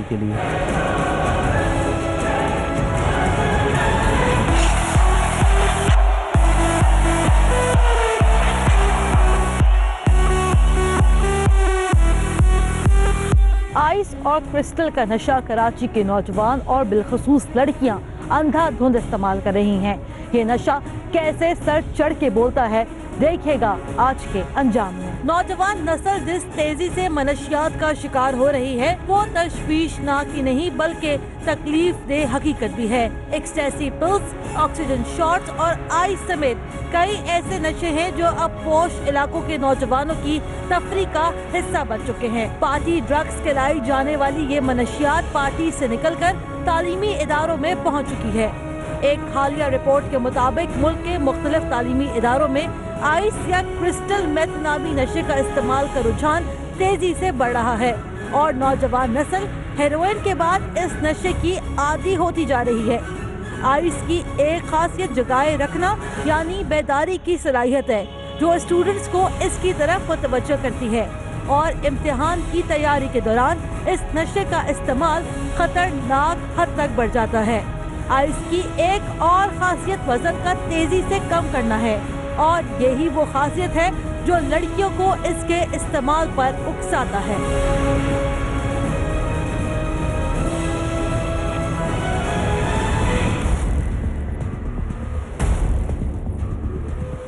के लिए। आइस और क्रिस्टल का नशा कराची के नौजवान और बिलखसूस लड़कियां अंधाधुंध इस्तेमाल कर रही हैं। ये नशा कैसे सर चढ़ के बोलता है, देखिएगा आज के अंजाम में। नौजवान नस्ल जिस तेजी से मनशियात का शिकार हो रही है वो तशवीशनाक ही नहीं बल्कि तकलीफ दे हकीकत भी है। एक्सटेसी पिल्स, ऑक्सीजन शॉट्स और आइस समेत कई ऐसे नशे हैं जो अब पोश इलाकों के नौजवानों की तफरी का हिस्सा बन चुके हैं। पार्टी ड्रग्स कहलाई जाने वाली ये मनशियात पार्टी से निकलकर तालीमी इदारों में पहुंच चुकी है। एक हालिया रिपोर्ट के मुताबिक मुल्क के मुख्तलिफ तालीमी इदारों में आइस या क्रिस्टल मेथ नामी नशे का इस्तेमाल का रुझान तेजी से बढ़ रहा है और नौजवान नस्ल हेरोइन के बाद इस नशे की आदी होती जा रही है। आइस की एक खासियत जगाए रखना यानी बेदारी की सलाहियत है जो स्टूडेंट्स को इसकी तरफ मुतवज्जो करती है और इम्तिहान की तैयारी के दौरान इस नशे का इस्तेमाल खतरनाक हद तक बढ़ जाता है। आइस की एक और खासियत वजन का तेजी से कम करना है और यही वो खासियत है जो लड़कियों को इसके इस्तेमाल पर उकसाता है।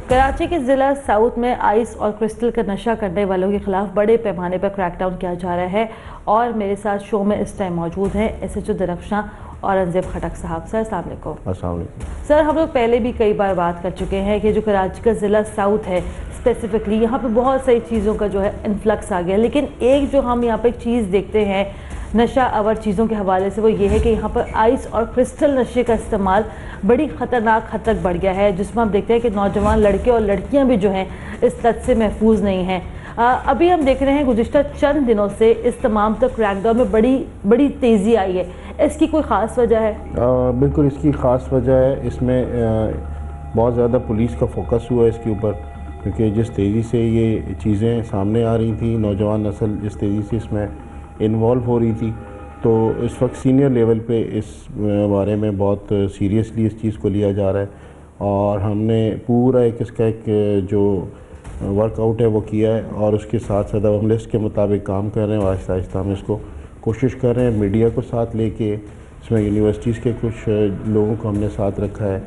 कराची के ज़िला साउथ में आइस और क्रिस्टल का नशा करने वालों के खिलाफ बड़े पैमाने पर क्रैकडाउन किया जा रहा है और मेरे साथ शो में इस टाइम मौजूद हैं SHO दरख्शां औरंगज़ेब खटक साहब। सर अस्सलाम वालेकुम। अस्सलाम वालेकुम। सर हम लोग पहले भी कई बार बात कर चुके हैं कि जो कराची का ज़िला साउथ है स्पेसिफिकली यहाँ पे बहुत सारी चीज़ों का जो है इन्फ्लक्स आ गया, लेकिन एक जो हम यहाँ पे एक चीज़ देखते हैं नशा आवर चीज़ों के हवाले से वो ये है कि यहाँ पर आइस और क्रिस्टल नशे का इस्तेमाल बड़ी ख़तरनाक हद तक बढ़ गया है, जिसमें हम देखते हैं कि नौजवान लड़के और लड़कियाँ भी जो हैं इस लत से महफूज नहीं हैं। अभी हम देख रहे हैं गुज़िश्ता चंद दिनों से इस तमाम तक क्रैकडाउन में बड़ी तेज़ी आई है, इसकी कोई ख़ास वजह है? बिल्कुल इसकी ख़ास वजह है, इसमें बहुत ज़्यादा पुलिस का फोकस हुआ है इसके ऊपर, क्योंकि जिस तेज़ी से ये चीज़ें सामने आ रही थी, नौजवान नस्ल जिस तेज़ी से इसमें इन्वॉल्व हो रही थी, तो इस वक्त सीनियर लेवल पे इस बारे में बहुत सीरियसली इस चीज़ को लिया जा रहा है और हमने पूरा इसका एक जो वर्कआउट है वो किया है और उसके साथ साथ अब हम लिस्ट के मुताबिक काम कर रहे हैं। आहिस्ता आहिस्ता हम इसको कोशिश कर रहे हैं मीडिया को साथ लेके, इसमें यूनिवर्सिटीज़ के कुछ लोगों को हमने साथ रखा है,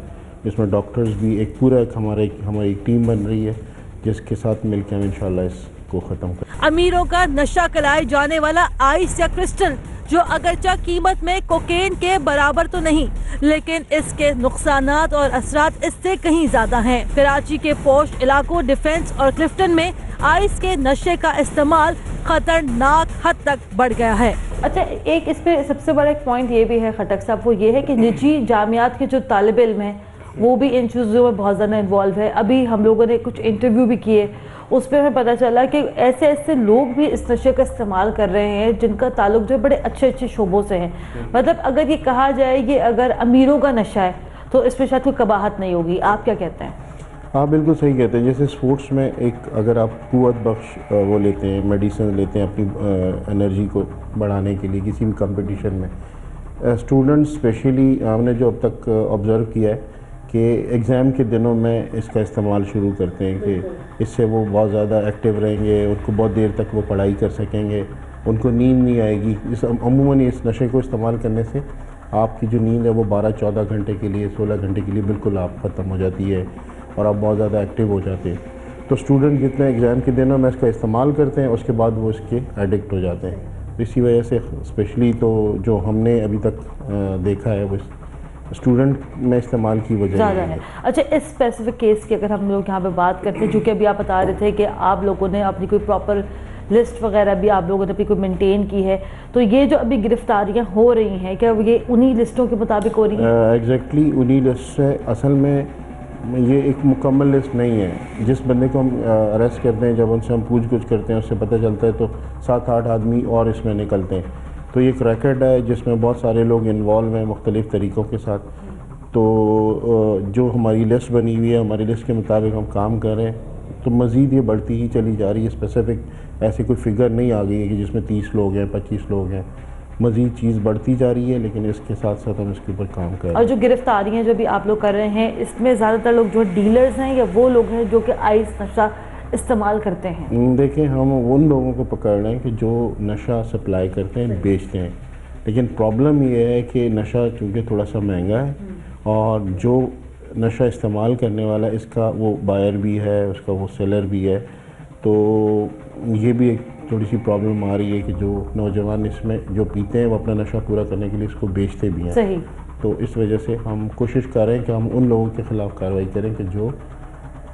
इसमें डॉक्टर्स भी एक पूरा हमारी एक टीम बन रही है जिसके साथ मिलकर हम इंशाल्लाह इसको ख़त्म करें। अमीरों का नशा कराए जाने वाला आइस या क्रिस्टल जो अगरचा कीमत में कोकेन के बराबर तो नहीं, लेकिन इसके नुकसानात और असरात इससे कहीं ज्यादा हैं। कराची के पोश इलाकों डिफेंस और क्लिफ्टन में आइस के नशे का इस्तेमाल खतरनाक हद तक बढ़ गया है। अच्छा, एक इस पे सबसे बड़ा एक पॉइंट ये भी है खटक साहब, वो ये है कि निजी जामियात के जो तालिब इल्म हैं वो भी इन चीज़ों में बहुत ज़्यादा इन्वॉल्व है। अभी हम लोगों ने कुछ इंटरव्यू भी किए, उस पर हमें पता चला कि ऐसे ऐसे लोग भी इस नशे का इस्तेमाल कर रहे हैं जिनका ताल्लुक जो बड़े अच्छे अच्छे शोबों से हैं। मतलब अगर ये कहा जाए कि अगर अमीरों का नशा है तो इसमें शायद कोई कबाहत नहीं होगी, आप क्या कहते हैं? हाँ बिल्कुल सही कहते हैं। जैसे स्पोर्ट्स में एक अगर आप कुव्वत बख्श वो लेते हैं, मेडिसिन लेते हैं अपनी एनर्जी को बढ़ाने के लिए किसी भी कंपटीशन में, स्टूडेंट्स स्पेशली हमने जो अब तक ऑब्ज़र्व किया है कि एग्ज़ाम के दिनों में इसका इस्तेमाल शुरू करते हैं कि इससे वो बहुत ज़्यादा एक्टिव रहेंगे, उनको बहुत देर तक वो पढ़ाई कर सकेंगे, उनको नींद नहीं आएगी। अमूमन इस नशे को इस्तेमाल करने से आपकी जो नींद है वो 12-14 घंटे के लिए, 16 घंटे के लिए बिल्कुल आप ख़त्म हो जाती है और आप बहुत ज़्यादा एक्टिव हो जाते हैं। तो स्टूडेंट जितने एग्ज़ाम के दिनों में इसका इस्तेमाल करते हैं उसके बाद वो इसके एडिक्ट हो जाते हैं। इसी वजह से स्पेशली तो जो हमने अभी तक देखा है वो स्टूडेंट में इस्तेमाल की वजह ज़्यादा है। अच्छा, इस स्पेसिफिक केस की अगर हम लोग यहाँ पे बात करते हैं, चूँकि अभी आप बता रहे थे कि आप लोगों ने अपनी कोई प्रॉपर लिस्ट वगैरह भी आप लोगों ने अपनी कोई मेंटेन की है, तो ये जो अभी गिरफ्तारियाँ हो रही हैं क्या ये उन्हीं लिस्टों के मुताबिक हो रही हैं? एग्जैक्टली उन्हीं लिस्ट है। असल में ये एक मुकम्मल लिस्ट नहीं है। जिस बंदे को हम अरेस्ट करते हैं, जब उनसे हम पूछ कुछ करते हैं, उससे पता चलता है तो 7-8 आदमी और इसमें निकलते हैं। तो ये क्रैकेट है जिसमें बहुत सारे लोग इन्वॉल्व हैं मुख्तलिफ़ तरीक़ों के साथ। तो जो हमारी लिस्ट बनी हुई है, हमारी लिस्ट के मुताबिक हम काम कर रहे हैं, तो मज़ीद ये बढ़ती ही चली जा रही है। स्पेसिफिक ऐसे कोई फिगर नहीं आ गई है कि जिसमें 30 लोग हैं, 25 लोग हैं। मज़ीद चीज़ बढ़ती जा रही है, लेकिन इसके साथ साथ हम इसके ऊपर काम कर रहे हैं। और जो गिरफ्तारियां जो भी आप लोग कर रहे हैं, इसमें ज़्यादातर लोग जो डीलर्स हैं या वो लोग हैं जो कि आइस नशा इस्तेमाल करते हैं? देखिए, हम उन लोगों को पकड़ रहे हैं कि जो नशा सप्लाई करते हैं, बेचते हैं। लेकिन प्रॉब्लम ये है कि नशा चूँकि थोड़ा सा महंगा है और जो नशा इस्तेमाल करने वाला इसका वो बायर भी है, उसका वो सेलर भी है, तो ये भी एक थोड़ी सी प्रॉब्लम आ रही है कि जो नौजवान इसमें जो पीते हैं वो अपना नशा पूरा करने के लिए इसको बेचते भी हैं। सही। तो इस वजह से हम कोशिश कर रहे हैं कि हम उन लोगों के ख़िलाफ़ कार्रवाई करें कि जो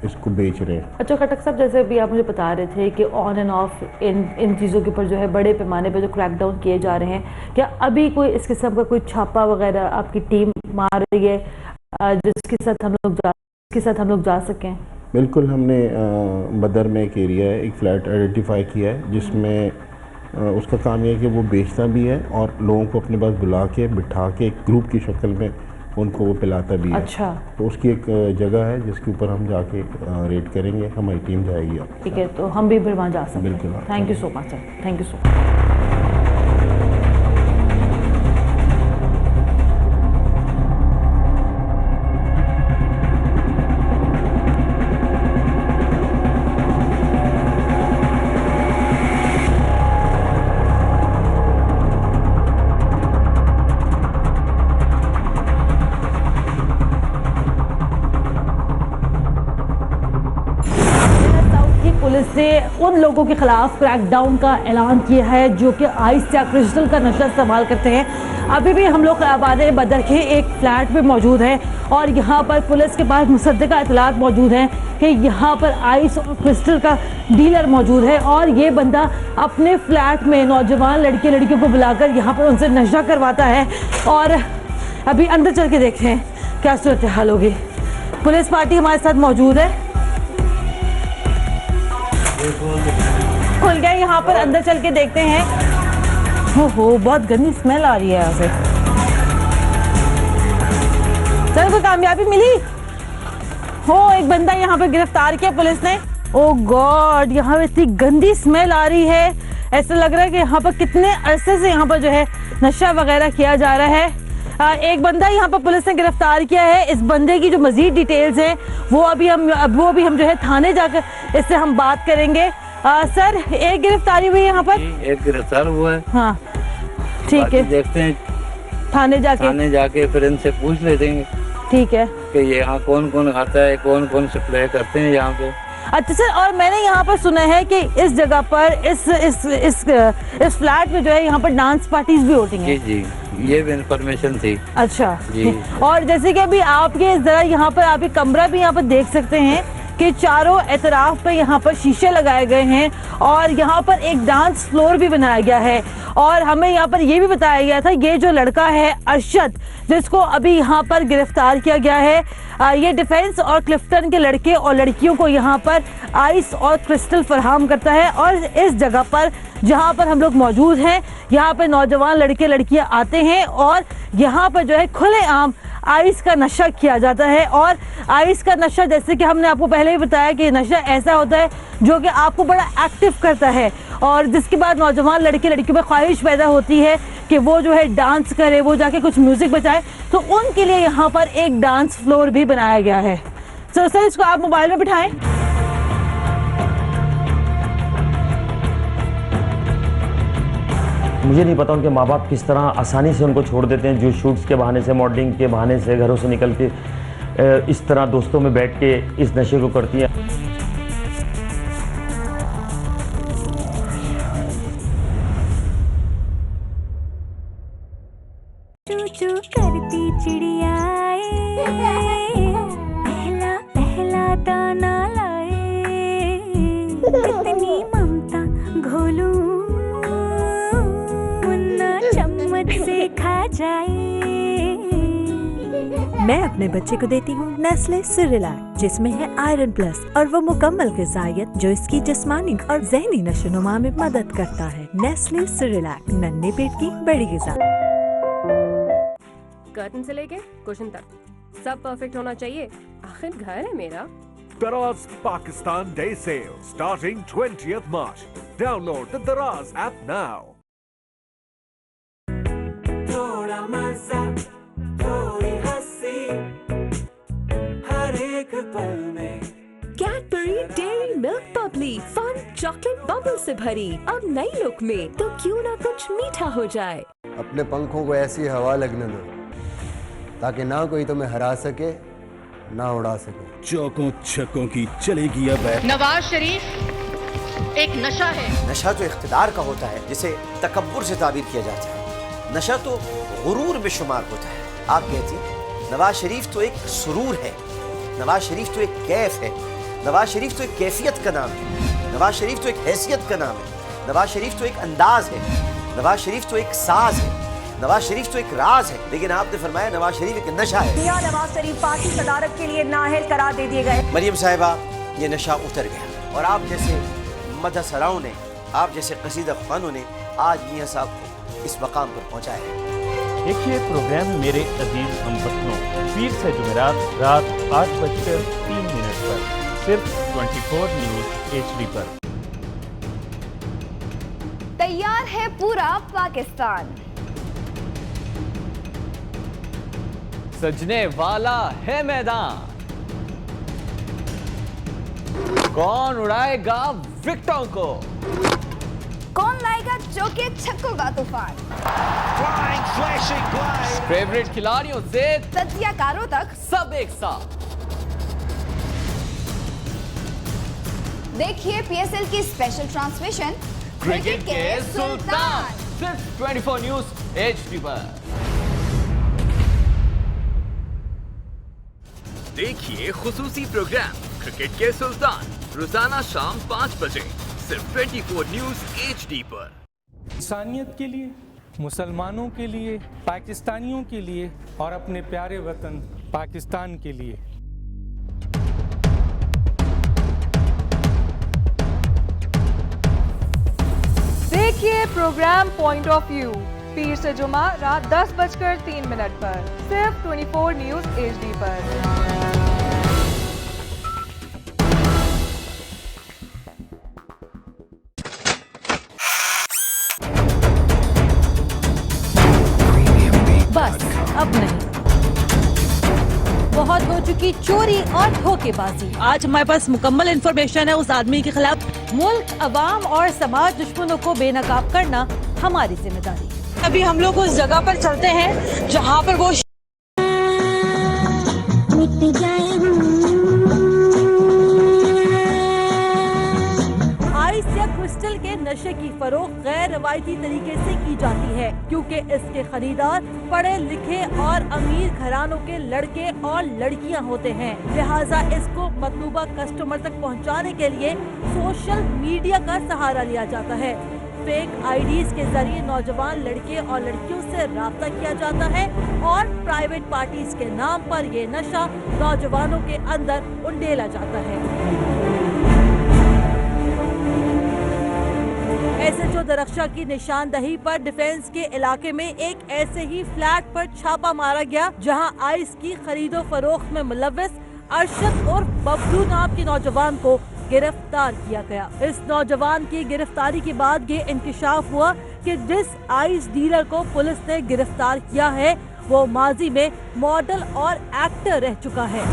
इसको बेच रहे हैं। अच्छा खटक साहब, जैसे भी आप मुझे बता रहे थे कि ऑन एंड ऑफ इन चीज़ों के ऊपर जो है बड़े पैमाने पर जो क्रैकडाउन किए जा रहे हैं, क्या अभी कोई इस किस्म का कोई छापा वगैरह आपकी टीम मार रही है जिसके साथ हम लोग जा सकें? बिल्कुल, हमने बदर में एक एरिया है, एक फ्लैट आइडेंटिफाई किया है जिसमें उसका काम ये है कि वो बेचता भी है और लोगों को अपने पास बुला के बिठा के एक ग्रुप की शक्ल में उनको वो पिलाता भी है। अच्छा। तो उसकी एक जगह है जिसके ऊपर हम जाके रेड करेंगे, हमारी टीम जाएगी। ठीक है, तो हम भी फिर वहाँ जा सकते हैं। बिल्कुल। Thank you so much sir, thank you so much. Police ने उन लोगों के खिलाफ क्रैकडाउन का ऐलान किया है जो कि आइस या क्रिस्टल का नशा इस्तेमाल करते हैं। अभी भी हम लोग आबाद बदर के एक फ्लैट पे मौजूद हैं और यहाँ पर पुलिस के पास मुसद्दका इतलात मौजूद हैं कि यहाँ पर आइस और क्रिस्टल का डीलर मौजूद है और ये बंदा अपने फ्लैट में नौजवान लड़कियों को बुलाकर यहाँ पर उनसे नशा करवाता है। और अभी अंदर चल के देखते हैं क्या सूरत हाल होगी। पुलिस पार्टी हमारे साथ मौजूद है। खुल गया, यहाँ पर अंदर चल के देखते हैं। हो बहुत गंदी स्मेल आ रही है यहाँ से। चलो, कोई कामयाबी मिली? एक बंदा यहाँ पर गिरफ्तार किया पुलिस ने। ओ गॉड, यहाँ पर इतनी गंदी स्मेल आ रही है, ऐसा लग रहा है कि यहाँ पर कितने अरसे से यहाँ पर जो है नशा वगैरह किया जा रहा है। एक बंदा यहाँ पर पुलिस ने गिरफ्तार किया है। इस बंदे की जो मजीद डिटेल्स हैं वो अभी हम जो है थाने जाकर इससे हम बात करेंगे। सर, एक गिरफ्तारी हुई है यहाँ पर? एक गिरफ्तार हुआ है। हाँ, ठीक है, देखते हैं थाने जाके फिर इनसे पूछ लेते हैं। ठीक है कि ये यहाँ कौन कौन खाता है, कौन कौन सप्लाई करते हैं यहाँ पे। अच्छा सर, और मैंने यहाँ पर सुना है कि इस जगह पर इस फ्लैट में जो है यहाँ पर डांस पार्टीज भी होती हैं। जी, ये भी इंफॉर्मेशन थी। अच्छा जी। और जैसे कि अभी आपके जरा यहाँ पर आप एक कमरा भी यहाँ पर देख सकते हैं कि चारों एतराफ पे यहाँ पर शीशे लगाए गए हैं और यहाँ पर एक डांस फ्लोर भी बनाया गया है। और हमें यहाँ पर ये भी बताया गया था, ये जो लड़का है अरशद, जिसको अभी यहाँ पर गिरफ्तार किया गया है, ये डिफेंस और क्लिफ्टन के लड़के और लड़कियों को यहाँ पर आइस और क्रिस्टल फराहम करता है। और इस जगह पर जहाँ पर हम लोग मौजूद हैं, यहाँ पर नौजवान लड़के लड़कियाँ आते हैं और यहाँ पर जो है खुलेआम आइस का नशा किया जाता है। और आइस का नशा, जैसे कि हमने आपको पहले ही बताया कि नशा ऐसा होता है जो कि आपको बड़ा एक्टिव करता है और जिसके बाद नौजवान लड़के लड़कियों में ख्वाहिश पैदा होती है कि वो जो है डांस करे, वो जाके कुछ म्यूजिक बजाए। तो उनके लिए यहाँ पर एक डांस फ्लोर भी बनाया गया है। सर, इसको आप मोबाइल में बिठाएं। मुझे नहीं पता उनके माँ बाप किस तरह आसानी से उनको छोड़ देते हैं, जो शूट्स के बहाने से, मॉडलिंग के बहाने से घरों से निकल के इस तरह दोस्तों में बैठ के इस नशे को करती हैं। चू करती चिड़िया पहला पहला दाना लाए, कितनी ममता घोलूं मुन्ना चम्मच से खा जाए। मैं अपने बच्चे को देती हूँ नेस्ले सिरिलैक, जिसमें है आयरन प्लस और वो मुकम्मल ग़िज़ाइयत जो इसकी जिस्मानी और ज़हनी नशोनुमा में मदद करता है। नेस्ले सिरिलैक, नन्हे पेट की बड़ी ग़िज़ा। कर्टन से लेके कुशन तक सब परफेक्ट होना चाहिए, आखिर घर है मेरा। Daraz Pakistan Day Sale starting 20th March. Download the Daraz app now. मजा थोड़ी हंसी हर एक पल में। Cadbury Dairy Milk bubbly fun chocolate bubble से भरी अब नई लुक में, तो क्यों ना कुछ मीठा हो जाए। अपने पंखों को ऐसी हवा लगने दो ताकि ना कोई तुम्हें हरा सके ना उड़ा सके। चौकों छक्कों की चलेगी अब। नवाज शरीफ एक नशा है। नशा तो इख्तिदार का होता है जिसे तकब्बुर से ताबीर किया जाता है। नशा तो गुरूर में शुमार होता है। आप कहती नवाज शरीफ तो एक सुरूर है, नवाज शरीफ तो एक कैफ है, नवाज शरीफ तो एक कैफियत का नाम है, नवाज शरीफ तो एक हैसियत का नाम है, नवाज शरीफ तो एक अंदाज है, नवाज शरीफ तो एक साज है, नवाज शरीफ तो एक राज है। लेकिन आपने फरमाया नवाज शरीफ एक नशा है। नवाज शरीफ पार्टी सदारत के लिए नाअहल करार दे दिए गए। मरियम साहिबा ये नशा उतर गया और आप जैसे मदहसराओं ने, आप जैसे कसीदा ख्वानों ने आज मियां साहब को इस मकाम पर पहुंचाया है। देखिए प्रोग्राम मेरे अजीज हमवतनों पीर से जुमेरात रात 8:03 पर सिर्फ 24 न्यूज़ HD पर। तैयार है पूरा पाकिस्तान, सजने वाला है मैदान, कौन उड़ाएगा विकेटों को, कौन लाएगा चौके छक्कों का तूफान, फेवरेट खिलाड़ियों से तजियाकारों तक सब एक साथ। देखिए PSL की स्पेशल ट्रांसमिशन क्रिकेट के सुल्तान सिर्फ 24 न्यूज़ HD पर। देखिए खुसूसी प्रोग्राम क्रिकेट के सुल्तान रोजाना शाम 5 बजे सिर्फ 24 न्यूज़ HD पर। इंसानियत के लिए, मुसलमानों के लिए, पाकिस्तानियों के लिए और अपने प्यारे वतन पाकिस्तान के लिए। देखिए प्रोग्राम पॉइंट ऑफ व्यू पीर से जुमा रात 10:03 पर सिर्फ 24 न्यूज़ HD पर। बस अब नहीं, बहुत हो चुकी चोरी और धोखेबाजी। आज हमारे पास मुकम्मल इंफॉर्मेशन है उस आदमी के खिलाफ। मुल्क, अवाम और समाज दुश्मनों को बेनकाब करना हमारी जिम्मेदारी। अभी हम लोग उस जगह पर चलते हैं जहाँ पर वो आइस या क्रिस्टल के नशे की फरोख्त गैर रवायती तरीके से की जाती है, क्योंकि इसके खरीदार पढ़े लिखे और अमीर घरानों के लड़के और लड़कियां होते हैं। लिहाजा इसको मतलूबा कस्टमर तक पहुंचाने के लिए सोशल मीडिया का सहारा लिया जाता है। फेक आईडीज के जरिए नौजवान लड़के और लड़कियों से राब्ता किया जाता है और प्राइवेट पार्टीज के नाम पर ये नशा नौजवानों के अंदर उंडेला जाता है। SHO दरख्शा की निशानदही पर डिफेंस के इलाके में एक ऐसे ही फ्लैट पर छापा मारा गया जहां आइस की खरीदो फरोख्त में मुलव्वस अरशद और बबलू नाम के नौजवान को गिरफ्तार किया गया। इस नौजवान की गिरफ्तारी के बाद ये इंकिशाफ हुआ कि जिस आइस डीलर को पुलिस ने गिरफ्तार किया है वो माजी में मॉडल और एक्टर रह चुका है।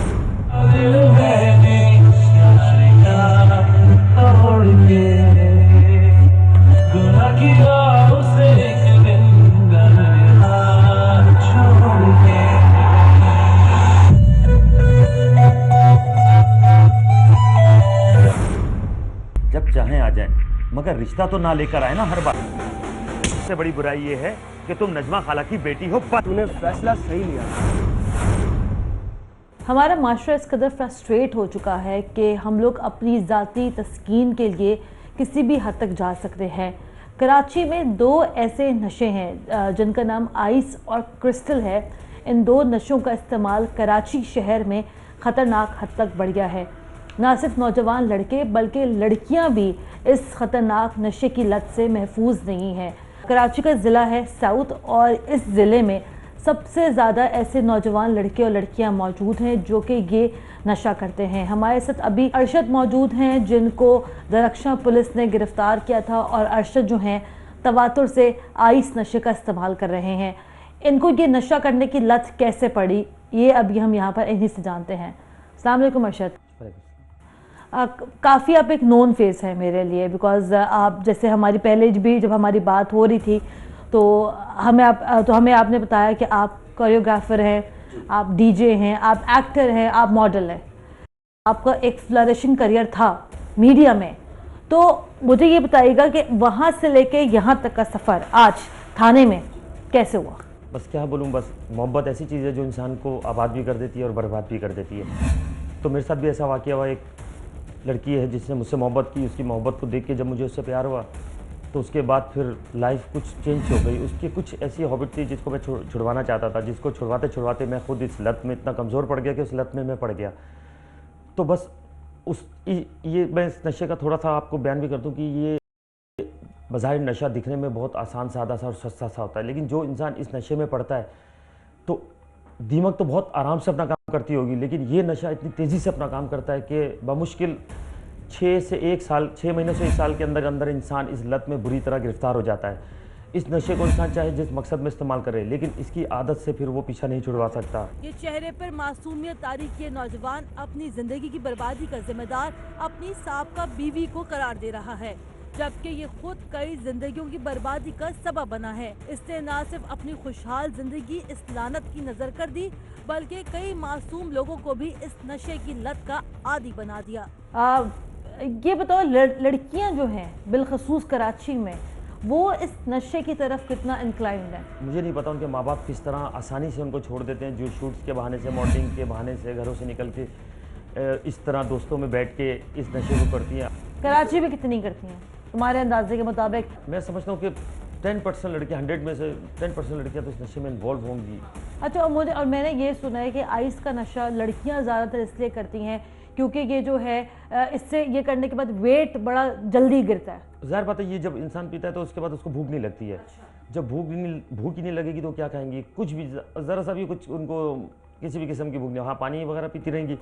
जब चाहें आ जाएं, मगर रिश्ता तो ना लेकर आए ना हर बार। सबसे बड़ी बुराई ये है कि तुम नजमा खाला की बेटी हो, पर तूने फैसला सही लिया। हमारा माशरा इस कदर फ्रस्ट्रेट हो चुका है कि हम लोग अपनी ज़ाती तस्कीन के लिए किसी भी हद तक जा सकते हैं। कराची में दो ऐसे नशे हैं जिनका नाम आइस और क्रिस्टल है। इन दो नशों का इस्तेमाल कराची शहर में ख़तरनाक हद तक बढ़ गया है। ना सिर्फ नौजवान लड़के बल्कि लड़कियां भी इस ख़तरनाक नशे की लत से महफूज नहीं हैं। कराची का ज़िला है साउथ और इस ज़िले में सबसे ज़्यादा ऐसे नौजवान लड़के और लड़कियां मौजूद हैं जो कि ये नशा करते हैं। हमारे साथ अभी अरशद मौजूद हैं जिनको दरख्शा पुलिस ने गिरफ़्तार किया था और अरशद जो हैं तवातुर से आइस नशे का इस्तेमाल कर रहे हैं। इनको ये नशा करने की लत कैसे पड़ी, ये अभी हम यहाँ पर इन्हीं से जानते हैं। अस्सलाम वालेकुम अरशद। काफ़ी आप एक नोन फेस है मेरे लिए, बिकॉज़ आप जैसे हमारी पहले भी जब हमारी बात हो रही थी तो हमें आपने बताया कि आप कोरियोग्राफर हैं, आप डीजे हैं, आप एक्टर हैं, आप मॉडल हैं, आपका एक फ्लरिशिंग करियर था मीडिया में। तो मुझे ये बताइएगा कि वहाँ से लेके यहाँ तक का सफ़र आज थाने में कैसे हुआ? बस क्या बोलूँ, बस मोहब्बत ऐसी चीज़ है जो इंसान को आबाद भी कर देती है और बर्बाद भी कर देती है। तो मेरे साथ भी ऐसा वाक़या हुआ। एक लड़की है जिसने मुझसे मोहब्बत की, उसकी मोहब्बत को देख के जब मुझे उससे प्यार हुआ तो उसके बाद फिर लाइफ कुछ चेंज हो गई। उसकी कुछ ऐसी हॉबिट थी जिसको मैं छुड़वाना चाहता था, जिसको छुड़वाते छुड़वाते मैं खुद इस लत में इतना कमज़ोर पड़ गया कि उस लत में मैं पड़ गया। तो बस ये मैं इस नशे का थोड़ा सा आपको बयान भी कर दूं कि ये बज़ाहिर नशा दिखने में बहुत आसान सादा सा और सस्ता सा होता है, लेकिन जो इंसान इस नशे में पड़ता है तो दिमाग तो बहुत आराम से अपना काम करती होगी, लेकिन ये नशा इतनी तेज़ी से अपना काम करता है कि बमुश्किल 6 महीने से 1 साल के अंदर अंदर इंसान इस लत में बुरी तरह गिरफ्तार हो जाता है। इस नशे को इंसान चाहे जिस मकसद में इस्तेमाल करे, लेकिन इसकी आदत से फिर वो पीछा नहीं छुड़वा सकता। ये चेहरे पर मासूमियत तारीख ये नौजवान अपनी जिंदगी की बर्बादी का जिम्मेदार अपनी साबका बीवी को करार दे रहा है, जबकि ये खुद कई जिंदगियों की बर्बादी का सबब बना है। इसने न सिर्फ अपनी खुशहाल जिंदगी इस लानत की नजर कर दी, बल्कि कई मासूम लोगों को भी इस नशे की लत का आदी बना दिया। ये बताओ, लड़कियां जो हैं बिलखसूस कराची में, वो इस नशे की तरफ कितना इंक्लाइंड है? मुझे नहीं पता उनके माँ बाप किस तरह आसानी से उनको छोड़ देते हैं, जो शूट्स के बहाने से, मॉडलिंग के बहाने से घरों से निकल के इस तरह दोस्तों में बैठ के इस नशे को करती हैं। कराची में कितनी करती हैं तुम्हारे अंदाजे के मुताबिक? मैं समझता हूँ कि 10% लड़कियाँ, 100 में से 10% लड़कियाँ तो इस नशे में इन्वॉल्व होंगी। अच्छा, और मैंने ये सुना है कि आइस का नशा लड़कियाँ ज़्यादातर इसलिए करती हैं क्योंकि ये जो है इससे ये करने के बाद वेट बड़ा जल्दी गिरता है। ज़ाहिर बात है, ये जब इंसान पीता है तो उसके बाद उसको भूख नहीं लगती है। जब भूख ही नहीं लगेगी तो क्या खाएंगी? कुछ भी, ज़रा सा भी कुछ उनको किसी भी किस्म की भूख नहीं, हाँ पानी वगैरह पीती रहेंगी।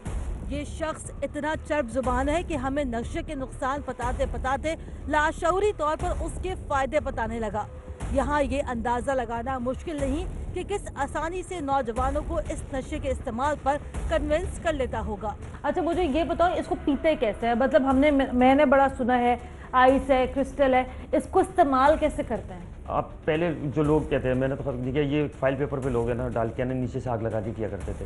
ये शख्स इतना चर्ब जुबान है कि हमें नशे के नुकसान बताते बताते लाशऊरी तौर पर उसके फायदे बताने लगा। यहाँ ये अंदाज़ा लगाना मुश्किल नहीं कि किस आसानी से नौजवानों को इस नशे के इस्तेमाल पर कन्विंस कर लेता होगा। अच्छा, मुझे ये बताओ, इसको पीते कैसे हैं? मतलब मैंने बड़ा सुना है आइस है, क्रिस्टल है, इसको इस्तेमाल कैसे करते हैं? आप पहले जो लोग कहते हैं, मैंने तो फर्क नहीं किया, ये फाइल पेपर पे लोग हैं ना, डाल के नीचे से आग लगा दी किया करते थे।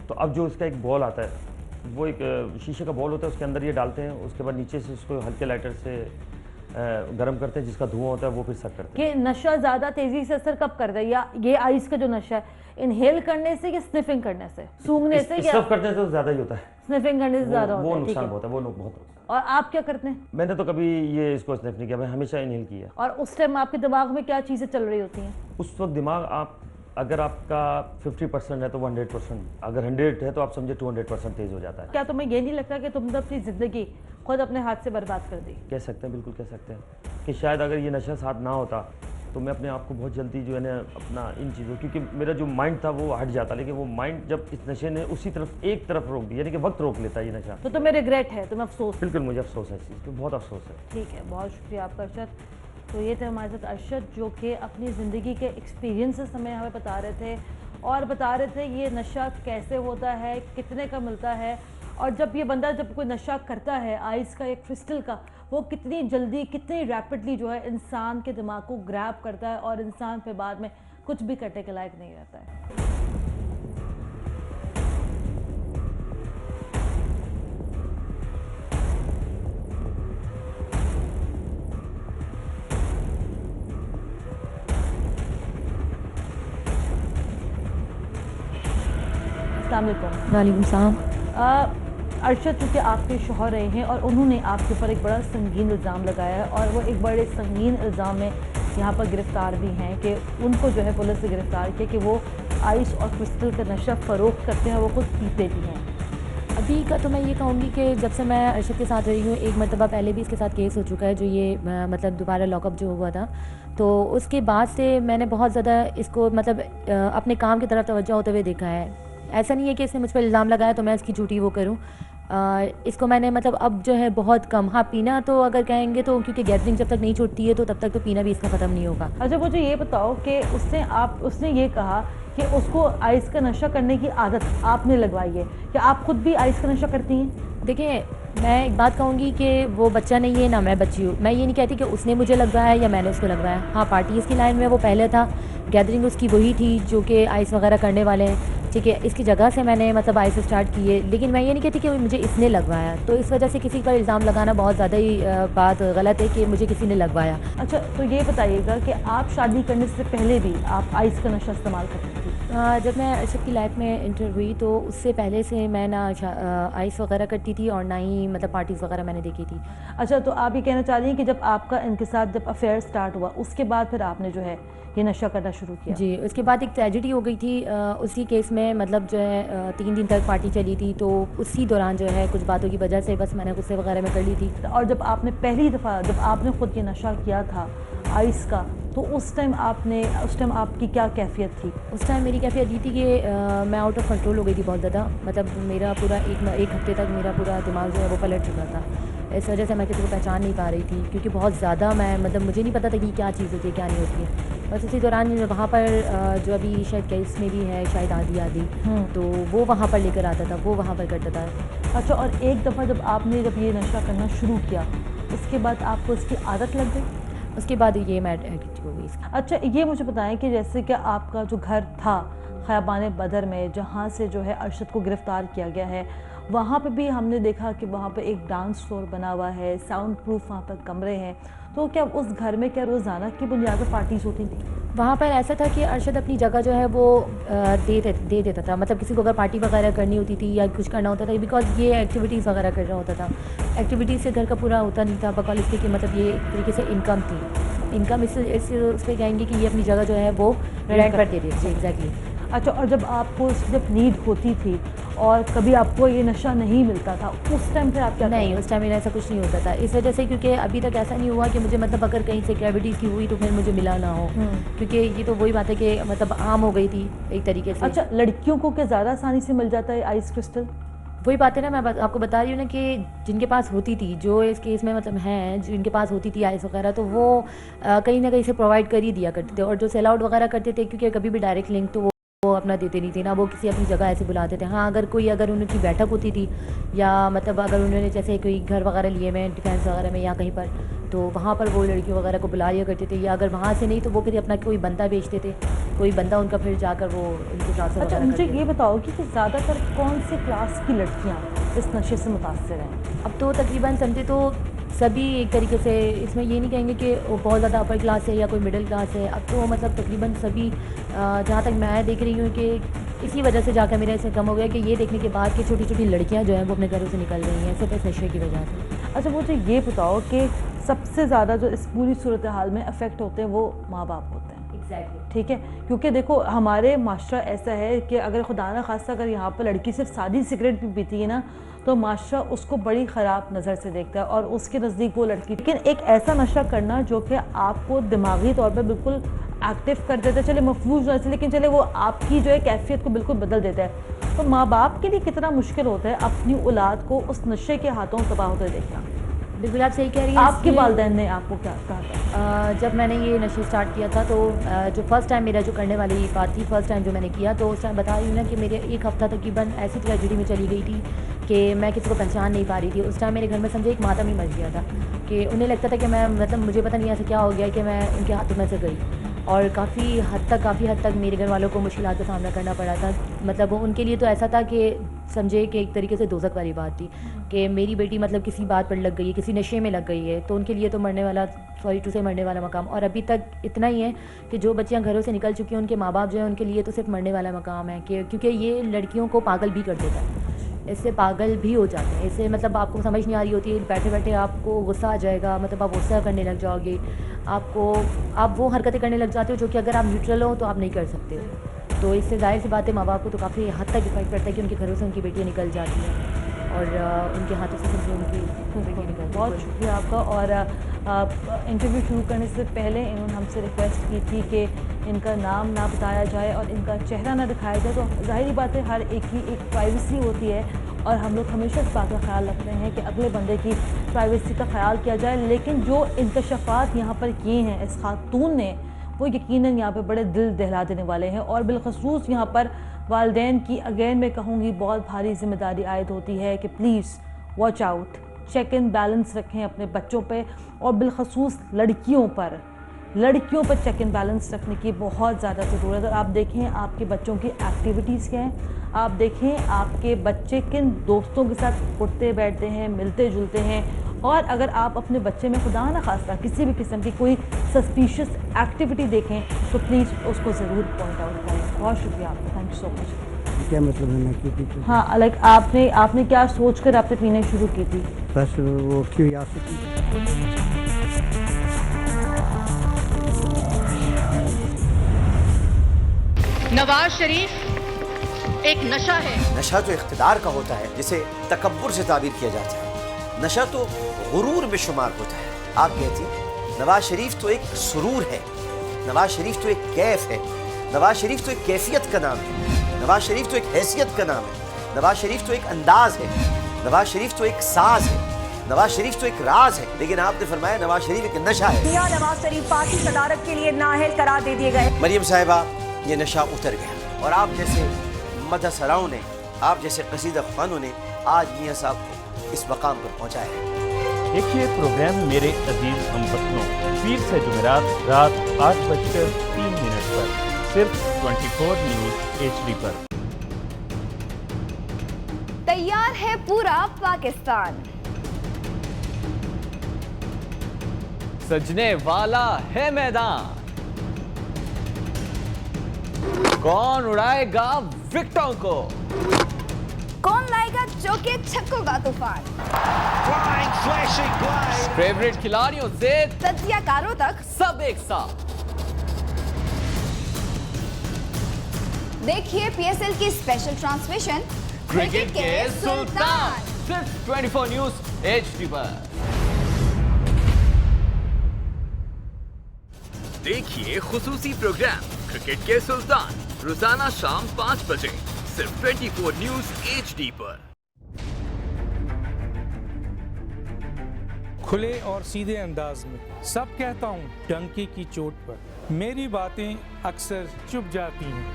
तो अब जो इसका एक बॉल आता है, वो एक शीशे का बॉल होता है, उसके अंदर ये डालते हैं, उसके बाद नीचे से उसको हल्के लाइटर से गर्म करते हैं, जिसका धुआं होता है वो फिर सक करते हैं। ये नशा ज़्यादा तेज़ी से असर कब करता है? या ये आइस का जो नशा है, इनहेल करने से या स्निफिंग करने से, सूंघने से? स्निफ करने से तो ज़्यादा ही होता है, स्निफिंग करने से ज़्यादा होता है। वो नुकसान बहुत है, वो बहुत। और आप क्या करते हैं? मैंने तो कभी ये इसको स्निफ नहीं किया, मैं हमेशा इनहेल किया। और उस टाइम आपके दिमाग में क्या चीज़ें चल रही होती हैं? उस वक्त दिमाग अगर आपका 50% है तो 100%, अगर 100 है तो आप समझे 200% तेज हो जाता है। क्या तुम्हें ये नहीं लगता कि तुमने अपनी ज़िंदगी खुद अपने हाथ से बर्बाद कर दी? कह सकते हैं, बिल्कुल कह सकते हैं कि शायद अगर ये नशा साथ ना होता तो मैं अपने आप को बहुत जल्दी जो है ना अपना इन चीज़ों, क्योंकि मेरा जो माइंड था वो हट जाता, लेकिन वो माइंड जब इस नशे ने उसी तरफ एक तरफ रोक दिया, यानी कि वक्त रोक लेता है ये नशा। तो तुम्हें रिग्रेट है, तुम्हें अफसोस? बिल्कुल मुझे अफसोस है इस चीज़ पर, बहुत अफसोस है। ठीक है, बहुत शुक्रिया आपका अरशद। तो ये थे हमारे साथ अरशद, जो कि अपनी ज़िंदगी के एक्सपीरियंसेस हमें बता रहे थे और बता रहे थे ये नशा कैसे होता है, कितने का मिलता है, और जब कोई नशा करता है आइस का या क्रिस्टल का, वो कितनी जल्दी, कितनी रैपिडली जो है इंसान के दिमाग को ग्रैब करता है और इंसान फिर बाद में कुछ भी करने के लायक नहीं रहता है। वालेकुम सलाम। अरशद चूँकि आपके शौहर रहे हैं और उन्होंने आपके ऊपर एक बड़ा संगीन इल्ज़ाम लगाया है, और वो एक बड़े संगीन इल्ज़ाम में यहाँ पर गिरफ़्तार भी हैं कि उनको जो है पुलिस ने गिरफ़्तार किया कि वो आइस और क्रिस्टल का नशा फ़रोख्त करते हैं, वो खुद पीते भी हैं। अभी का तो मैं ये कहूँगी कि जब से मैं अरशद के साथ रही हूँ, एक मरतबा पहले भी इसके साथ केस हो चुका है, जो ये मतलब दोबारा लॉकअप जो हुआ था, तो उसके बाद से मैंने बहुत ज़्यादा इसको मतलब अपने काम की तरफ तवज्जो होते हुए देखा है। ऐसा नहीं है कि इसने मुझ पर इल्ज़ाम लगाया तो मैं इसकी झूठी वो करूँ। इसको मैंने मतलब अब जो है बहुत कम, हाँ पीना तो अगर कहेंगे तो क्योंकि गैदरिंग जब तक नहीं छूटती है तो तब तक तो पीना भी इसका ख़त्म नहीं होगा। अच्छा मुझे ये बताओ कि उसने ये कहा कि उसको आइस का नशा करने की आदत आपने लगवाई है, क्या आप खुद भी आइस का नशा करती हैं? देखिए मैं एक बात कहूँगी कि वो बच्चा नहीं है ना मैं बच्ची हूँ। मैं ये नहीं कहती कि उसने मुझे लगवाया या मैंने उसको लगवाया। हाँ पार्टीज़ की लाइन में वो पहले था, गैदरिंग उसकी वही थी जो कि आइस वगैरह करने वाले हैं, ठीक है। इसकी जगह से मैंने मतलब आइस स्टार्ट की है, लेकिन मैं ये नहीं कहती कि मुझे इसने लगवाया। तो इस वजह से किसी पर इल्ज़ाम लगाना बहुत ज़्यादा ही बात गलत है कि मुझे किसी ने लगवाया। अच्छा तो ये बताइएगा कि आप शादी करने से पहले भी आप आइस का नशा इस्तेमाल करती थी? जब मैं अर्शद की लाइफ में इंटर हुई तो उससे पहले से मैं ना आइस वगैरह करती थी और ना ही मतलब पार्टीज़ वगैरह मैंने देखी थी। अच्छा तो आप ये कहना चाह रही हैं कि जब आपका इनके साथ जब अफेयर स्टार्ट हुआ उसके बाद फिर आपने जो है ये नशा करना शुरू किया? जी, उसके बाद एक ट्रेजेडी हो गई थी उसी केस में, मतलब जो है 3 दिन तक पार्टी चली थी, तो उसी दौरान जो है कुछ बातों की वजह से बस मैंने गुस्से वगैरह में कर ली थी। और जब आपने पहली दफ़ा जब आपने ख़ुद ये नशा किया था आइस का, तो उस टाइम आपकी क्या कैफियत थी? उस टाइम मेरी कैफियत ये थी कि मैं आउट ऑफ कंट्रोल हो गई थी बहुत ज़्यादा। मतलब मेरा पूरा एक हफ्ते तक मेरा पूरा दिमाग जो है वो पलट चुका था। इस वजह से मैं किसी को पहचान नहीं पा रही थी, क्योंकि बहुत ज़्यादा मैं मतलब मुझे नहीं पता था कि क्या चीज़ होती है क्या नहीं होती है। बस इसी दौरान वहाँ पर जो अभी शायद केस में भी है शायद आदि तो वो वहाँ पर लेकर आता था, वो वहाँ पर करता था। अच्छा और एक दफ़ा जब आपने ये नशा करना शुरू किया उसके बाद आपको इसकी आदत लग गई? उसके बाद ये मैं एडिक्ट हो गई। अच्छा ये मुझे बताएं कि जैसे कि आपका जो घर था ख़याबान बदर में, जहाँ से जो है अरशद को गिरफ़्तार किया गया है, वहाँ पे भी हमने देखा कि वहाँ पे एक डांस फ्लोर बना हुआ है, साउंड प्रूफ वहाँ पर कमरे हैं, तो क्या उस घर में क्या रोज़ाना की बुनियाद पर पार्टीज़ होती थी? वहाँ पर ऐसा था कि अरशद अपनी जगह जो है वो दे देता था। मतलब किसी को अगर पार्टी वगैरह करनी होती थी या कुछ करना होता था, बिकॉज ये एक्टिविटीज़ वगैरह कर रहा होता था। एक्टिविटीज़ से घर का पूरा होता नहीं था, बकौल इसके कि मतलब ये एक तरीके से इनकम थी। इनकम इस पर कहेंगे कि ये अपनी जगह जो है वो रेंट पर दे देती थी। एग्जैक्टली। अच्छा और जब आपको जब नीड होती थी और कभी आपको ये नशा नहीं मिलता था, उस टाइम पे आप क्या? नहीं, उस टाइम मेरा ऐसा कुछ नहीं होता था, इस वजह से क्योंकि अभी तक ऐसा नहीं हुआ कि मुझे मतलब अगर कहीं से ग्रेविटीज़ की हुई तो फिर मुझे मिला ना हो, क्योंकि ये तो वही बात है कि मतलब आम हो गई थी एक तरीके से। अच्छा लड़कियों को क्या ज़्यादा आसानी से मिल जाता है आइस क्रिस्टल? वही बात है ना, मैं आपको बता रही हूँ ना कि जिनके पास होती थी, जो इस केस में मतलब हैं जिनके पास होती थी आइस वगैरह, तो वो कहीं ना कहीं से प्रोवाइड कर ही दिया करते थे। और जो सेल आउट वगैरह करते थे, क्योंकि कभी भी डायरेक्ट लिंक तो वो अपना देते नहीं थे ना, वो किसी अपनी जगह ऐसे बुलाते थे। हाँ अगर उनकी बैठक होती थी या मतलब अगर उन्होंने जैसे कोई घर वगैरह लिए में डिफेंस वगैरह में या कहीं पर, तो वहाँ पर वो लड़कियों वगैरह को बुला लिया करते थे। या अगर वहाँ से नहीं तो वो फिर अपना कोई बंदा भेजते थे, कोई बंदा उनका फिर जाकर वो उनके ट्रांसफर। अच्छा मुझे ये बताओ कि ज़्यादातर कौन से क्लास की लड़कियाँ इस नशे से मुतासर हैं? अब तो तकरीबन समझे तो सभी एक तरीके से, इसमें ये नहीं कहेंगे कि वो बहुत ज़्यादा अपर क्लास है या कोई मिडिल क्लास है। अब तो मतलब तकरीबन सभी, जहाँ तक मैं देख रही हूँ कि इसी वजह से जाकर मेरा इससे कम हो गया कि ये देखने के बाद कि छोटी छोटी लड़कियाँ जो हैं वो अपने घरों से निकल रही हैं सिर्फ इस नशे की वजह से। अच्छा मुझे ये बताओ कि सबसे ज़्यादा जो इस पूरी सूरत हाल में अफेक्ट होते हैं वो माँ बाप होते हैं। एग्जैक्टली। ठीक है, क्योंकि देखो हमारे माशरा ऐसा है कि अगर खुदा न खास्ता अगर यहाँ पर लड़की सिर्फ सादी सिगरेट भी पीती है ना, तो माशरा उसको बड़ी ख़राब नज़र से देखता है और उसके नज़दीक वो लड़की। लेकिन एक ऐसा नशा करना जो कि आपको दिमागी तौर पर बिल्कुल एक्टिव कर देता है, चले महफूज न से, लेकिन चले वो आपकी जो है कैफियत को बिल्कुल बदल देता है, तो माँ बाप के लिए कितना मुश्किल होता है अपनी औलाद को उस नशे के हाथों तबाह होते देखना। बिल्कुल आप सही कह रही हैं। आपके वालिदैन ने आपको क्या कहा था? जब मैंने ये नशे स्टार्ट किया था तो जो फर्स्ट टाइम मेरा जो करने वाली बात थी, फर्स्ट टाइम जो मैंने किया, तो उस टाइम बता रही हूँ ना कि मेरे एक हफ़्ता तकरीबन ऐसी ट्रेजेडी में चली गई थी कि मैं किसी को पहचान नहीं पा रही थी। उस टाइम मेरे घर में समझे एक मातम ही मच गया था कि उन्हें लगता था कि मैं मतलब मुझे पता नहीं ऐसा क्या हो गया कि मैं उनके हाथों में से गई। और काफ़ी हद तक मेरे घर वालों को मुश्किलात का सामना करना पड़ा था। मतलब उनके लिए तो ऐसा था कि समझे कि एक तरीके से दोज़ख वाली बात थी कि मेरी बेटी मतलब किसी बात पर लग गई है, किसी नशे में लग गई है, तो उनके लिए तो मरने वाला मकाम। और अभी तक इतना ही है कि जो बच्चियां घरों से निकल चुकी हैं उनके माँ बाप जो हैं उनके लिए तो सिर्फ मरने वाला मकाम है, कि क्योंकि ये लड़कियों को पागल भी कर देता है, इससे पागल भी हो जाते हैं। इससे मतलब आपको समझ नहीं आ रही होती है, बैठे बैठे आपको गुस्सा आ जाएगा, मतलब आप गुस्सा करने लग जाओगे, आप वो हरकतें करने लग जाते हो जो कि अगर आप न्यूट्रल हो तो आप नहीं कर सकते हो। तो इससे ज़ाहिर सी बात है माँ बाप को तो काफ़ी हद तक इफेक्ट पड़ता है कि उनके घरों से उनकी बेटियाँ निकल जाती हैं। और उनके हाथों से सब्जी उनकी बहुत शुक्रिया आपका। और इंटरव्यू शुरू करने से पहले इन्होंने हमसे रिक्वेस्ट की थी कि इनका नाम ना बताया जाए और इनका चेहरा ना दिखाया जाए। तो ज़ाहिरी बात है, हर एक की एक प्राइवेसी होती है और हम लोग हमेशा इस बात का ख्याल रखते हैं कि अगले बंदे की प्राइवेसी का ख्याल किया जाए। लेकिन जो इंकशाफात यहाँ पर किए हैं इस खातून ने, वो यकीनन यहाँ पे बड़े दिल दहला देने वाले हैं। और बिलखसूस यहाँ पर वालिदैन की अगेन मैं कहूँगी बहुत भारी जिम्मेदारी आयद होती है कि please watch out, check in balance रखें अपने बच्चों पे और बिलखसूस लड़कियों पर चेक इन बैलेंस रखने की बहुत ज़्यादा ज़रूरत है। आप देखें आपके बच्चों की एक्टिविटीज़ क्या हैं, आप देखें आपके बच्चे किन दोस्तों के साथ उठते बैठते हैं, मिलते जुलते हैं। और अगर आप अपने बच्चे में खुदा न खास्ता किसी भी किस्म की कोई सस्पिशियस एक्टिविटी देखें तो प्लीज़ उसको ज़रूर पॉइंट आउट करें। बहुत शुक्रिया आपका, थैंक यू सो मच। क्या मतलब है मैं क्यों पीती? हाँ, लाइक आपने क्या सोचकर आपने पीने शुरू की थी? बस वो क्यूरियोसिटी। नवाज शरीफ एक नशा है। नशा तो इख्तिदार का होता है जिसे तकब्बुर से ताबीर किया जाता है। नशा तो गुरूर में शुमार होता है। आप कहती नवाज शरीफ तो एक सुरूर है, नवाज शरीफ तो एक कैफ है, नवाज शरीफ तो एक कैफियत का नाम है, नवाज शरीफ तो एक हैसियत का नाम है, नवाज शरीफ तो एक अंदाज है, नवाज शरीफ तो एक साज है, नवाज शरीफ तो एक राज है। लेकिन आपने फरमाया नवाज शरीफ एक नशा है। मियां नवाज शरीफ पार्टी सदारत के लिए नाअहल करार दे दिए गए। मरियम साहिबा, ये नशा उतर गया और आप जैसे मदहसराओं ने, आप जैसे कसीदा खानों ने आज मियां साहब को इस मकाम पर पहुंचाया है। देखिए प्रोग्राम मेरे अजीज हमवतनों, पीर से जुमेरात रात 8:03 पर सिर्फ 24 न्यूज़ HD पर। तैयार है पूरा पाकिस्तान, सजने वाला है मैदान, कौन उड़ाएगा विकेटों को, कौन लाएगा चौके छक्कों का तूफान, फेवरेट खिलाड़ियों से तज्जियाकारों तक सब एक साथ। देखिए PSL की स्पेशल ट्रांसमिशन क्रिकेट के सुल्तान, सिर्फ 24 न्यूज़ HD पर। देखिए खुसूसी प्रोग्राम क्रिकेट के सुल्तान रोजाना शाम 5 बजे सिर्फ 24 न्यूज़ HD पर। खुले और सीधे अंदाज में सब कहता हूँ डंके की चोट पर, मेरी बातें अक्सर चुप जाती हैं।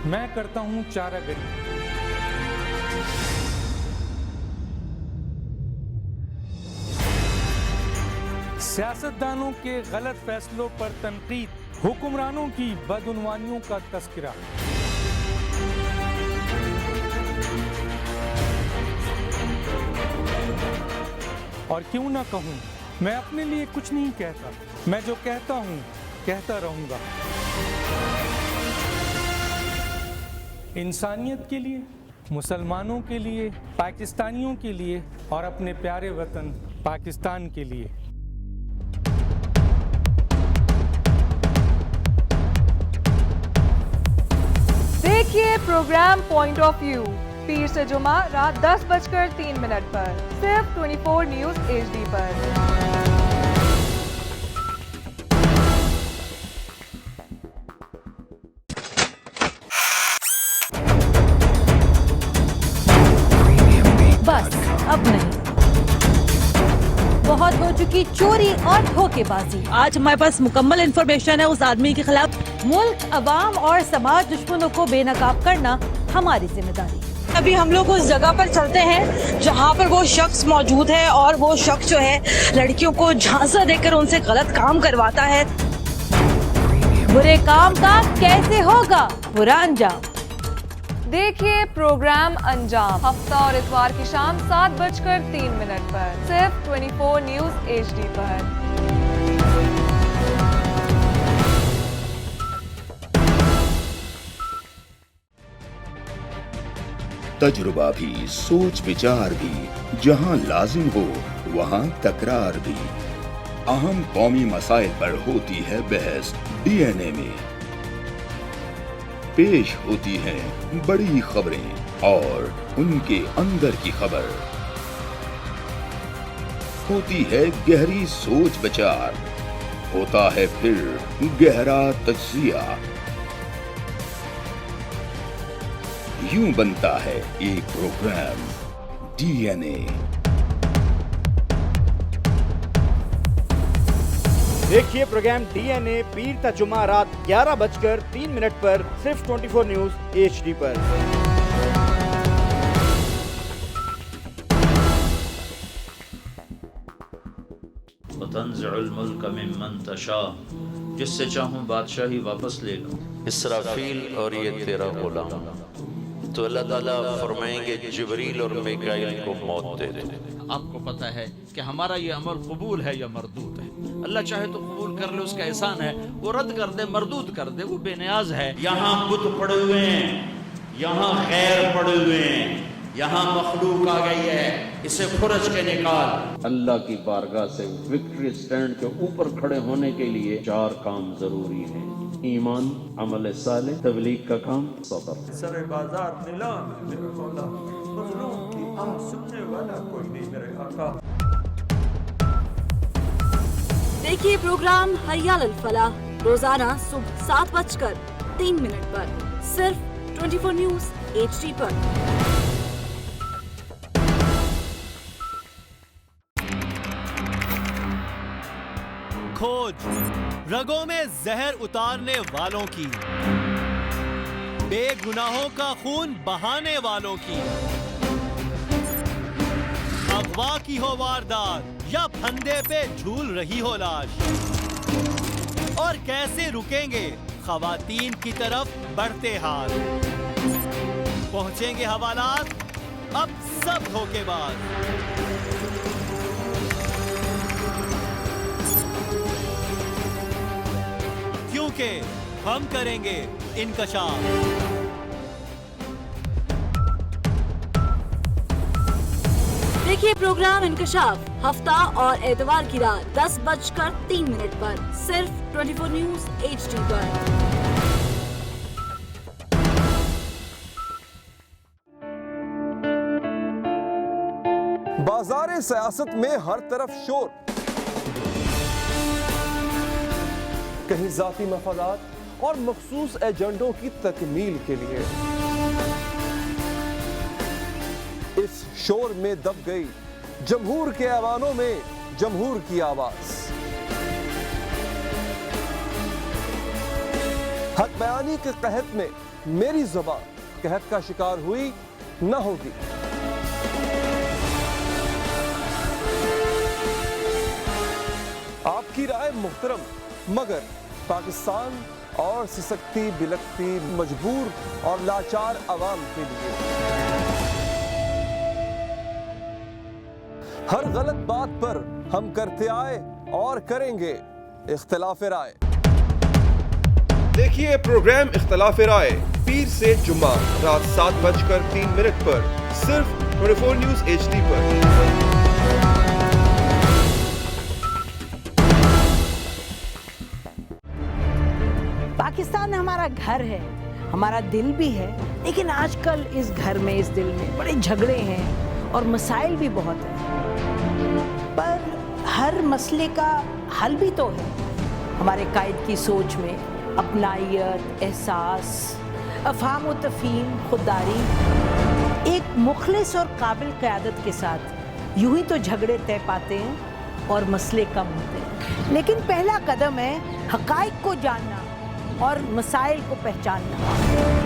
मैं करता हूँ चारागरी, सियासतदानों के गलत फैसलों पर तनकीद, हुक्मरानों की बदउनवानियों का तस्करा। और क्यों ना कहूँ, मैं अपने लिए कुछ नहीं कहता, मैं जो कहता हूँ कहता रहूँगा। इंसानियत के लिए, मुसलमानों के लिए, पाकिस्तानियों के लिए और अपने प्यारे वतन पाकिस्तान के लिए। देखिए प्रोग्राम पॉइंट ऑफ व्यू पीर से जुमा रात 10:03 पर सिर्फ 24 न्यूज़ HD पर। बस अब नहीं, बहुत हो चुकी चोरी और धोखेबाजी। आज हमारे पास मुकम्मल इंफॉर्मेशन है उस आदमी के खिलाफ। मुल्क, अवाम और समाज दुश्मनों को बेनकाब करना हमारी जिम्मेदारी। अभी हम लोग उस जगह पर चलते हैं जहाँ पर वो शख्स मौजूद है और वो शख्स जो है लड़कियों को झांसा देकर उनसे गलत काम करवाता है। बुरे काम का कैसे होगा बुरा अंजाम। देखिए प्रोग्राम अंजाम हफ्ता और इतवार की शाम 7:03 पर सिर्फ 24 न्यूज़ HD पर। तजुर्बा भी, सोच विचार भी, जहां लाजिम हो वहां तकरार भी। अहम कौमी मसाइल पर होती है बहस DNA में। पेश होती हैं बड़ी खबरें और उनके अंदर की खबर। होती है गहरी सोच विचार, होता है फिर गहरा तज्जिया। यूं बनता है एक प्रोग्राम डीएनए। देखिए प्रोग्राम डीएनए पीर ता जुमा रात 11:03 पर सिर्फ 24 न्यूज एचडी पर। वतंज़िउल मुल्क मिम्मन तशा, जिससे चाहूं बादशाही वापस ले लूं। इसराफील और ये तेरा गुलाम, तो अल्लाह ताला फरमाएंगे जिब्रील और मिकाईल को मौत दे दो। आपको पता है कि हमारा ये अमल कबूल है या मरदूद है। अल्लाह चाहे तो कबूल कर ले, उसका एहसान है, वो रद्द कर दे, मरदूद कर दे, वो बेनियाज है। यहाँ बुत पड़े हुए हैं, यहाँ खैर पड़े हुए हैं, यहाँ मखलूक आ गई है, इसे खुरच के निकाल। अल्लाह की बारगाह से विक्ट्री स्टैंड के ऊपर खड़े होने के लिए 4 काम जरूरी हैं: ईमान, अमल साले, तबलीग का काम, सब्र। सरे बाजार नीलाम मेरे मौला, मजलूम की आह सुनने वाला कोई नहीं मेरे आका। देखिए प्रोग्राम हय्या अल फलाह रोजाना सुबह 7:03 पर सिर्फ 24 न्यूज एचडी पर। खोज रगों में जहर उतारने वालों की, बेगुनाहों का खून बहाने वालों की। अगवा की हो वारदात या फंदे पे झूल रही हो लाश, और कैसे रुकेंगे खवातीन की तरफ बढ़ते हाथ। पहुंचेंगे हवालात अब सब धोखेबाज। क्योंकि हम करेंगे इनकशाफ। देखिए प्रोग्राम इंकशाफ हफ्ता और एतवार की रात 10:03 पर सिर्फ 24 न्यूज एचडी पर। बाजार सियासत में हर तरफ शोर, कहीं जाती मफादात और मखसूस एजेंडों की तकमील के लिए। इस शोर में दब गई जमहूर के ऐवानों में जमहूर की आवाज। हक बयानी के कहत में मेरी ज़बान कहत का शिकार हुई न होगी। आपकी राय मुहतरम, मगर पाकिस्तान और सिसकती बिलकती मजबूर और लाचार अवाम के लिए हर गलत बात पर हम करते आए और करेंगे इख्तिलाफ राय। देखिए प्रोग्राम इख्तिलाफ राय पीर से जुम्मा रात 7:03 पर सिर्फ 24 न्यूज एचडी पर। पाकिस्तान हमारा घर है, हमारा दिल भी है, लेकिन आजकल इस घर में, इस दिल में बड़े झगड़े हैं और मसाइल भी बहुत हैं। पर हर मसले का हल भी तो है। हमारे कायद की सोच में अपनाइयत, एहसास, अफ़हाम व तफ़हीम, खुददारी। एक मुखलिस और काबिल क़यादत के साथ यूं ही तो झगड़े तय पाते हैं और मसले कम होते हैं। लेकिन पहला कदम है हक़ाइक़ को जानना और मसाइल को पहचानना।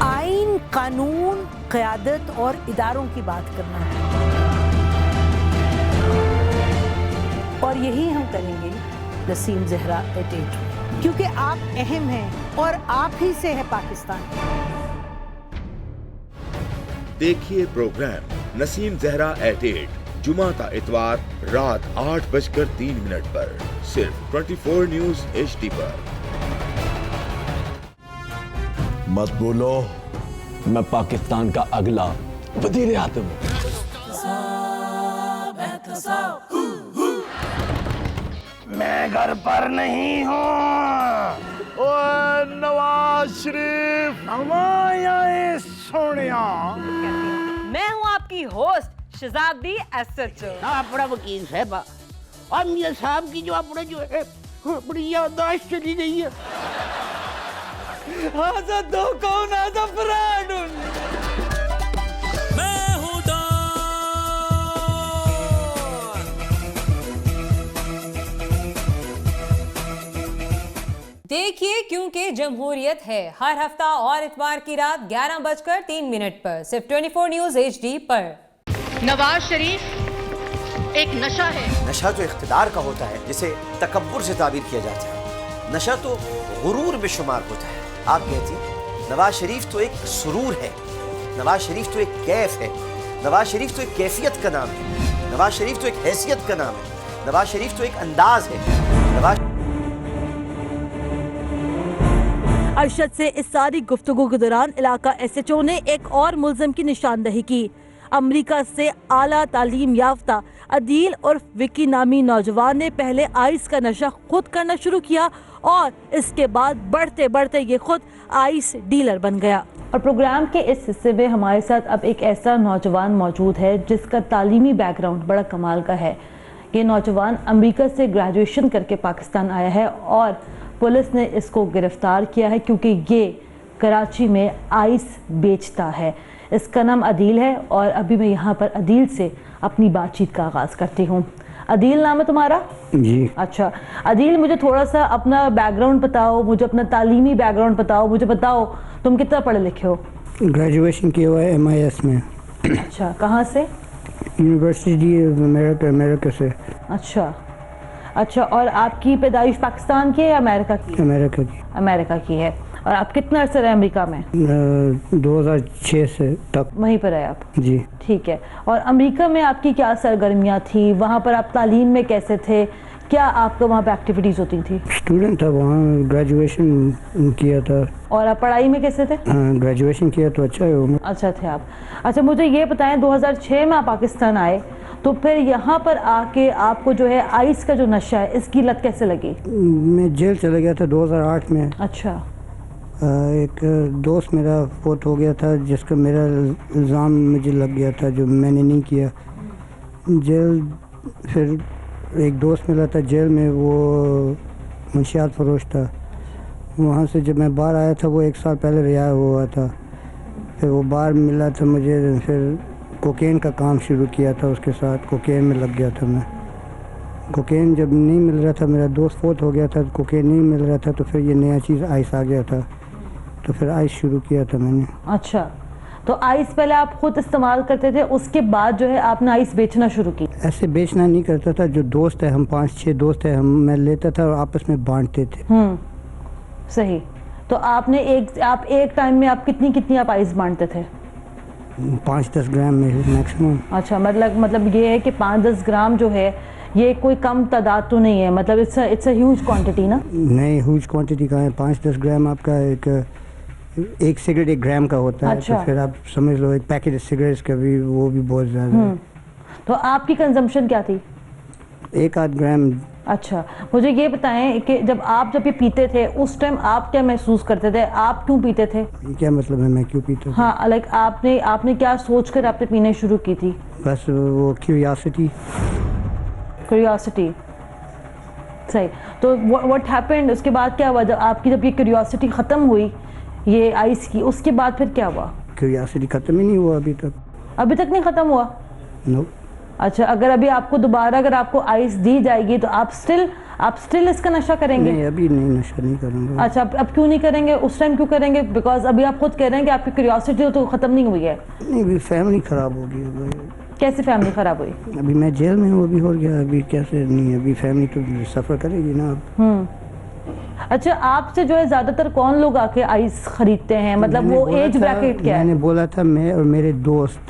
आइन, कानून, क़यादत और इदारों की बात करना है, और यही हम करेंगे नसीम ज़हरा एट, क्योंकि आप अहम हैं और आप ही से है पाकिस्तान। देखिए प्रोग्राम नसीम ज़हरा एट 8 जुमा ता इतवार रात 8:03 पर सिर्फ 24 न्यूज एचडी पर। मत बोलो मैं पाकिस्तान का अगला वज़ीर आज़म हूं। मैं घर पर नहीं हूँ। ओए नवाज शरीफ हमारे सोनिया। मैं हूँ आपकी होस्ट शहजादी एसएचओ। अपना वकील साहब और मियां साहब की जो अपने जो है बड़ी याददाश्त चली गई है। आजा दो कौन आजा फ्रॉड। मैं हूँ देखिए क्योंकि जमहूरियत है हर हफ्ता और इतवार की रात 11:03 पर सिर्फ 24 न्यूज HD पर। नवाज शरीफ एक नशा है। नशा तो इख्तिदार का होता है जिसे तकब्बुर से ताबीर किया जाता है। नशा तो गुरूर में शुमार होता है। आप कहती नवाज शरीफ तो एक सुरूर है, नवाज शरीफ तो एक कैफ है, नवाज शरीफ तो एक कैफियत का नाम है, नवाज शरीफ तो एक हैसियत का नाम है, नवाज शरीफ तो एक अंदाज है। नवाज अरशद से इस सारी गुफ्तगू के दौरान इलाका SHO ने एक और मुल्ज़िम की निशानदही की। अमेरिका से आला तालीम याफ्ता अदील और विकी नामी नौजवान ने पहले आइस का नशा खुद करना शुरू किया और इसके बाद बढ़ते बढ़ते ये खुद आइस डीलर बन गया। और प्रोग्राम के इस हिस्से में हमारे साथ अब एक ऐसा नौजवान मौजूद है जिसका तालीमी बैकग्राउंड बड़ा कमाल का है। ये नौजवान अमेरिका से ग्रेजुएशन करके पाकिस्तान आया है और पुलिस ने इसको गिरफ्तार किया है क्योंकि ये कराची में आइस बेचता है। इसका नाम अदील है और अभी मैं यहाँ पर अदील से अपनी बातचीत का आगाज़ करती हूँ। अदील नाम है तुम्हारा? जी। अच्छा अदील, मुझे थोड़ा सा अपना बैकग्राउंड बताओ, मुझे अपना तालीमी बैकग्राउंड बताओ, मुझे बताओ तुम कितना पढ़े लिखे हो? ग्रेजुएशन किया हुआ है MIS में। अच्छा, कहाँ से? यूनिवर्सिटी अमेरिका से। अच्छा, और आपकी पैदाइश पाकिस्तान की है या अमेरिका की? अमेरिका की। अमेरिका की है। और आप कितना अर्सा रहे अमेरिका में? 2006 से तक वहीं पर है आप? जी। ठीक है। और अमेरिका में आपकी क्या सरगर्मियाँ थी? वहाँ पर आप तालीम में कैसे थे? क्या आपका वहाँ पे एक्टिविटीज़ होती थी? स्टूडेंट था वहाँ, ग्रेजुएशन किया था। और आप पढ़ाई में कैसे थे? हाँ, ग्रेजुएशन किया तो अच्छा है। अच्छा थे आप। अच्छा मुझे ये बताएं, 2006 में आप पाकिस्तान आए तो फिर यहाँ पर आके आपको जो है आइस का जो नशा है इसकी लत कैसे लगी? मैं जेल चला गया था 2008 में। अच्छा। एक दोस्त मेरा फोत हो गया था जिसका मेरा इल्ज़ाम मुझे लग गया था जो मैंने नहीं किया। जेल फिर एक दोस्त मिला था जेल में, वो मुंशियात फरोश था। वहाँ से जब मैं बाहर आया था वो 1 साल पहले रिहा हुआ था। फिर वो बाहर मिला था मुझे, फिर कोकेन का काम शुरू किया था उसके साथ। कोकेन में लग गया था मैं। कोकेन जब नहीं मिल रहा था, मेरा दोस्त फोत हो गया था, कोकेन नहीं मिल रहा था तो फिर ये नया चीज़ आइस आ गया था, तो फिर आइस शुरू किया था मैंने। अच्छा, तो आइस पहले आप खुद इस्तेमाल करते थे, उसके बाद जो है आपने आइस बेचना शुरू की? ऐसे बेचना नहीं करता था, जो दोस्त है, हम 5-6 दोस्त है, हम मैं लेता था और आपस में बांटते थे। सही। तो आपने आप एक टाइम में आप कितनी आप आइस बांटते थे? 5-10 ग्राम में मैक्सिमम। अच्छा, मतलब ये है कि 5-10 ग्राम जो है ये कोई कम तादाद तो नहीं है, मतलब इट्स अ ह्यूज क्वांटिटी ना? नहीं, ह्यूज क्वांटिटी का है। 5-10 ग्राम आपका एक सिगरेट 1 ग्राम का होता है। अच्छा। तो फिर आप समझ लो एक पैकेट सिगरेट्स का भी वो भी बहुत ज़्यादा है। तो आपकी कंजम्पशन क्या थी? 1-8 ग्राम। अच्छा, मुझे ये बताएं कि जब ये पीते थे उस टाइम आप क्या महसूस करते थे? आप क्यों पीते थे? क्या मतलब है मैं क्यों पीता? हाँ, लाइक आपने क्या सोचकर आपने पीने शुरू की थी? बस वो क्यूरियोसिटी। सही। तो व्हाट हैपेंड, उसके बाद क्या हुआ? जब ये क्यूरियोसिटी ख़त्म हुई ये आइस की, उसके बाद फिर क्या हुआ? क्यूरियोसिटी ख़त्म ही नहीं हुआ अभी तक। अभी तक नहीं ख़त्म हुआ? नो। अच्छा, अगर अभी आपको दोबारा अगर आपको आइस दी जाएगी तो आप स्टिल इसका नशा करेंगे? नहीं, अभी नहीं, नशा नहीं करूँगा। अच्छा, अब क्यों नहीं करेंगे? उस टाइम क्यों करेंगे? बिकॉज अभी आप खुद कह रहे हैं कि आपकी क्यूरियोसिटी तो ख़त्म नहीं हुई है। नहीं, अभी फैमिली ख़राब हो गई। कैसे फैमिली ख़राब हुई? अभी मैं जेल में हूँ, अभी हो गया, अभी कैसे नहीं, अभी फैमिली तो सफ़र करेगी ना अब। अच्छा, आपसे जो है ज़्यादातर कौन लोग आके आइस खरीदते हैं? मतलब वो एज ब्रैकेट क्या है? मैंने बोला था मैं और मेरे दोस्त